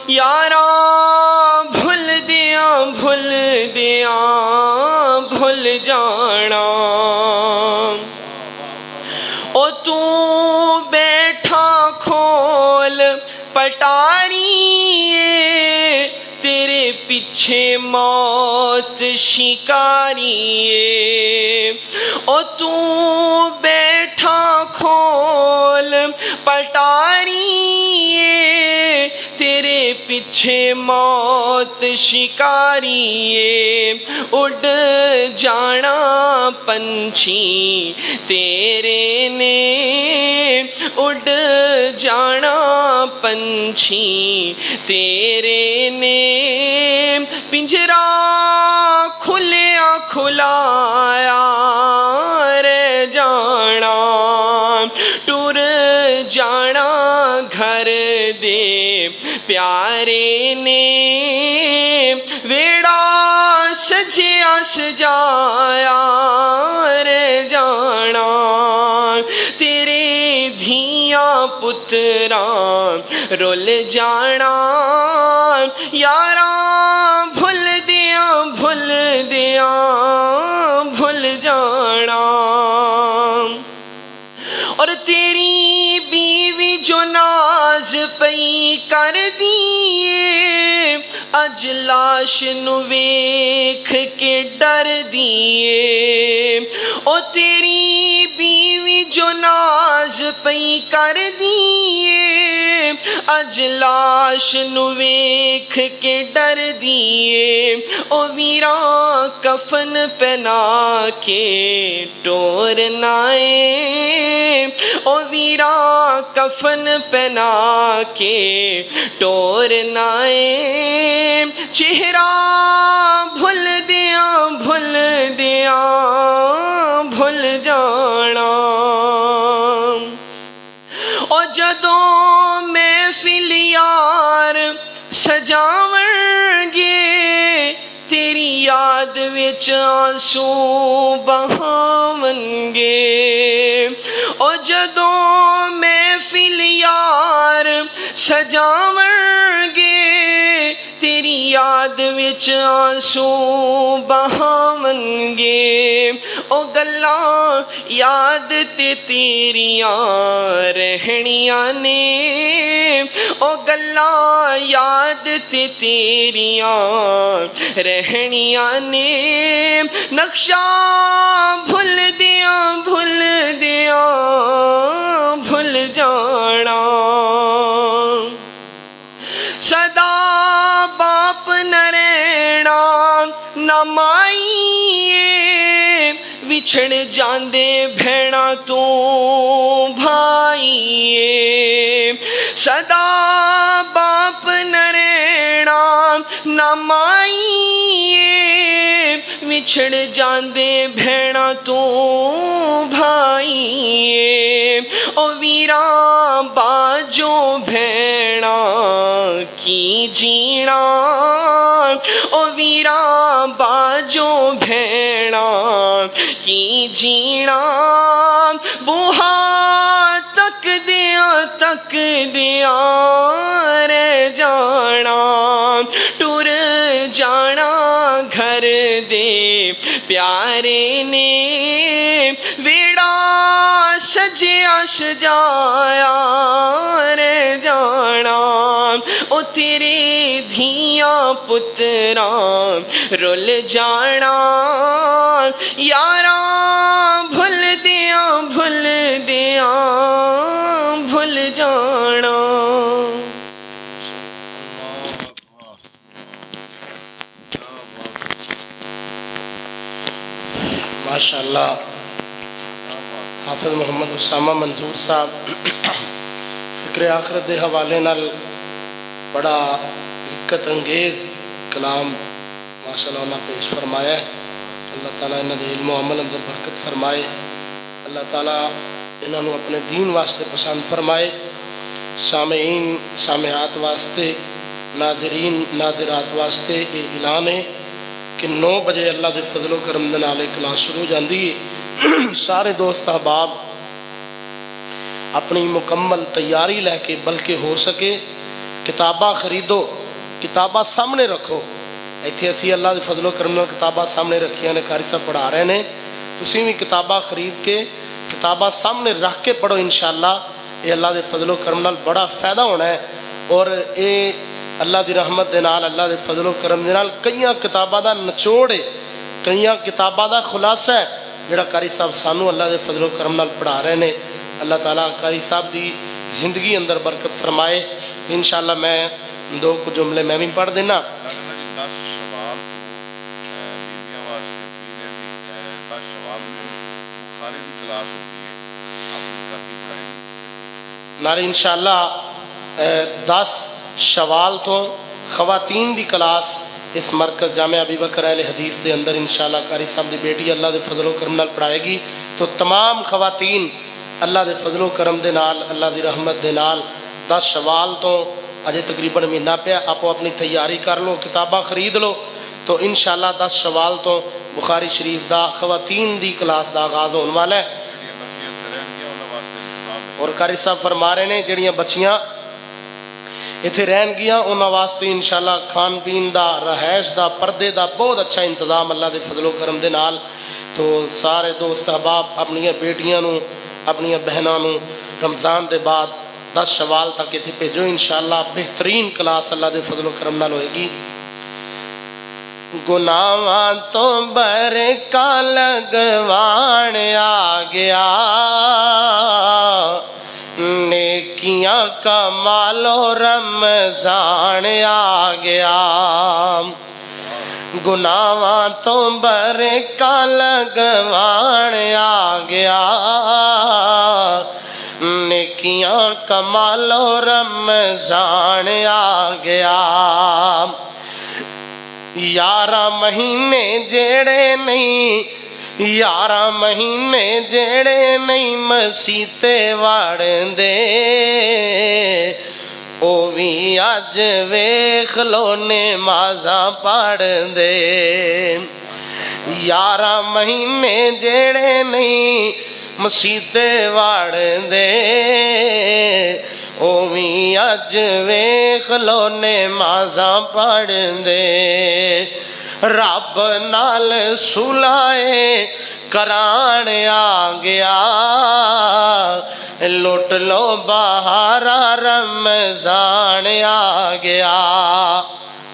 یاراں بھول دیاں بھول جانا او تو بیٹھا کھول پٹاری تیرے پیچھے موت شکاری او تو بیٹھا کھول پٹاری تیرے پیچھے موت شکاری اڑ جانا پنچھی تیرے نے اڑ جانا پنچھی تیرے نے پنجرا کھلیا کھلایا رہ جانا ٹور جانا گھر دے پیارے نے ویڑا سجیا سجایا رہ جانا تیرے دھیاں پتراں رول جانا یاراں بھول دیاں بھول جانا اور تیری بیوی جو ناز پئی کر دیے اج لاش نو ویکھ کے ڈر دیے او تیری بیوی جو ناز پئی کر دیے اج لاش نو ویکھ کے ڈر دیے او ویراں کفن پہنا کے ٹور نائے او ویراں کفن پہنا کے ٹور نائے چہرہ بھول دیاں بھول جانا او جدوں محفل یار سجاون گے تیری یاد وچ آنسو بہاون گے او جدوں محفل یار سجاون گے تیری یاد وچ آنسو بہاون گے او گلاں یاد تے تیریاں رہنیاں نے او گلاں یاد تے تیریاں رہنیاں نے نقشہ بھول دیاں بھول جانا سدا باپ نہ رہنا نہ مائیے وچھڑ جاندے بھیڑا تو بھائیے سدا باپ نہ رہنا نہ مائیے وچھڑ جاندے بھیڑا تو بھائیے او ویراں باجو بھیڑا کی جینا او ویراں باجو بھیڑا کی جینا بوہا تک دیا رہ جانا ٹر جانا گھر دے پیارے نے ویڑا سجیا سجایا رہ جانا او تیرے دھیاں پتراں رول جانا یاراں بھول دیاں بھول جانا ماشاء اللہ حافظ محمد اسامہ منظور صاحب فکر آخرت دے حوالے نال بڑا حقیقت انگیز کلام ماشاء اللہ انہاں پیش فرمایا ہے. اللہ تعالیٰ انہاں دے علم و عمل اندر برکت فرمائے. اللہ تعالیٰ انہاں نو اپنے دین واسطے پسند فرمائے. سامعین سامعات واسطے ناظرین ناظرات واسطے یہ اعلان ہے کہ 9 بجے اللہ دے فضل و کرم دے نال کلاس شروع ہو جاندی ہے. سارے دوست احباب اپنی مکمل تیاری لے کے بلکہ ہو سکے کتاباں خریدو کتاباں سامنے رکھو. ایتھے اسی اللہ دے فضل و کرم نال کتاباں سامنے رکھیاں نے قاری صاحب پڑھا رہے ہیں. تسی بھی کتاباں خرید کے کتاباں سامنے رکھ کے پڑھو انشاءاللہ. یہ اللہ دے فضل و کرم نال بڑا فائدہ ہونا ہے. اور یہ اللہ دی رحمت دے نال اللہ دے فضل و کرم دے نال کئیاں کتاباں دا نچوڑ ہے کئیاں کتاباں دا خلاصہ ہے جڑا قاری صاحب سانو اللہ دے فضل و کرم نال پڑھا رہے ہیں. اللہ تعالیٰ قاری صاحب دی زندگی اندر برکت فرمائے. انشاءاللہ میں 2 جملے میں بھی پڑھ دینا. نارے انشاءاللہ 10 شوال تو خواتین دی کلاس اس مرکز جامعہ ابی بکر اہل حدیث دے اندر انشاءاللہ قاری صاحب دی بیٹی اللہ دے فضل و کرم نال پڑھائے گی. تو تمام خواتین اللہ دے فضل و کرم دے نال اللہ دی رحمت دے نال 10 شوال تو اجے تقریباً مہینہ پہ آپ اپنی تیاری کر لو کتاباں خرید لو. تو انشاءاللہ 10 شوال تو بخاری شریف دا خواتین دی کلاس دا آغاز ہونے والا ہے. اور قاری صاحب فرما رہے ہیں جڑیاں بچیاں اتنے رہن گیا انہاں واسطے انشاءاللہ کھان پین دا رہائش دا پردے دا بہت اچھا انتظام اللہ دے فضل و کرم دے نال. تو سارے دوست احباب اپنی بیٹیاں نو اپنی بہناں نو رمضان دے بعد 10 شوال تک اتنے بھیجو انشاءاللہ. بہترین کلاس اللہ دے فضل و کرم نال ہوئے گی. گناہاں تو برکا لگوان آ گیا نیکیاں کا مالو رمضان آ گیا. گناہاں تو برکا لگوان آ گیا نیکیاں کا مالو رمضان آ گیا. 11 مہینے جیڑے نہیں 11 مہینے جیڑے نہیں مسیتے وڑ دے او بھی اج ویکھ لو نمازاں پڑھ دے. 11 مہینے جیڑے نہیں مسیتے وڑ دے او بھی اج ویکھ لو نمازاں پڑھ دے. رب نال سلائے کران آ گیا لوٹ لو بہارا رمضان آ گیا.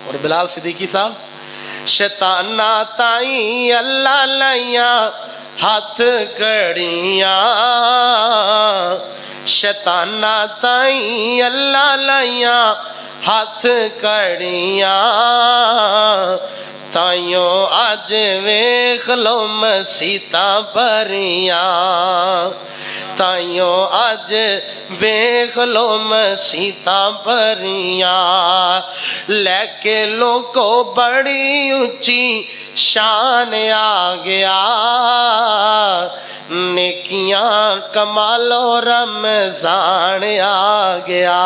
اور بلال صدیقی صاحب شیطانہ تائیں اللہ لائیاں ہاتھ کڑیاں شیطانہ تائیں اللہ لائیاں ہاتھ کڑیاں تائیوں اج ویکھ لو مسیتاں بھریاں تائیوں اج ویکھ لو مسیتاں بھریاں لے کے لوگو بڑی اونچی شان آ گیا نیکیاں کمالو رمضان آ گیا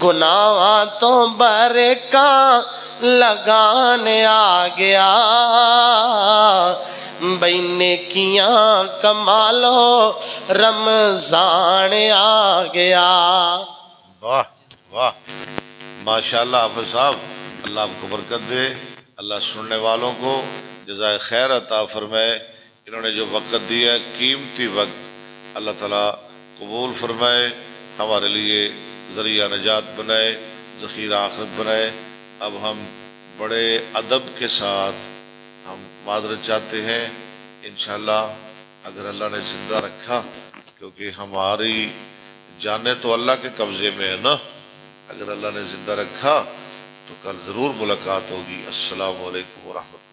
گناہاں تو برکاں لگان آ گیا بھئی نیکیاں کمالو رمضان آ گیا. واہ واہ ماشاءاللہ حافظ صاحب، اللہ آپ کو برکت دے، اللہ سننے والوں کو جزائے خیر عطا فرمائے. انہوں نے جو وقت دیا ہے قیمتی وقت، اللہ تعالیٰ قبول فرمائے، ہمارے لیے ذریعہ نجات بنائے، ذخیرہ آخرت بنائے. اب ہم بڑے ادب کے ساتھ ہم معذرت چاہتے ہیں انشاءاللہ اگر اللہ نے زندہ رکھا، کیونکہ ہماری جانیں تو اللہ کے قبضے میں ہے نا. اگر اللہ نے زندہ رکھا تو کل ضرور ملاقات ہوگی. السلام علیکم ورحمۃ اللہ.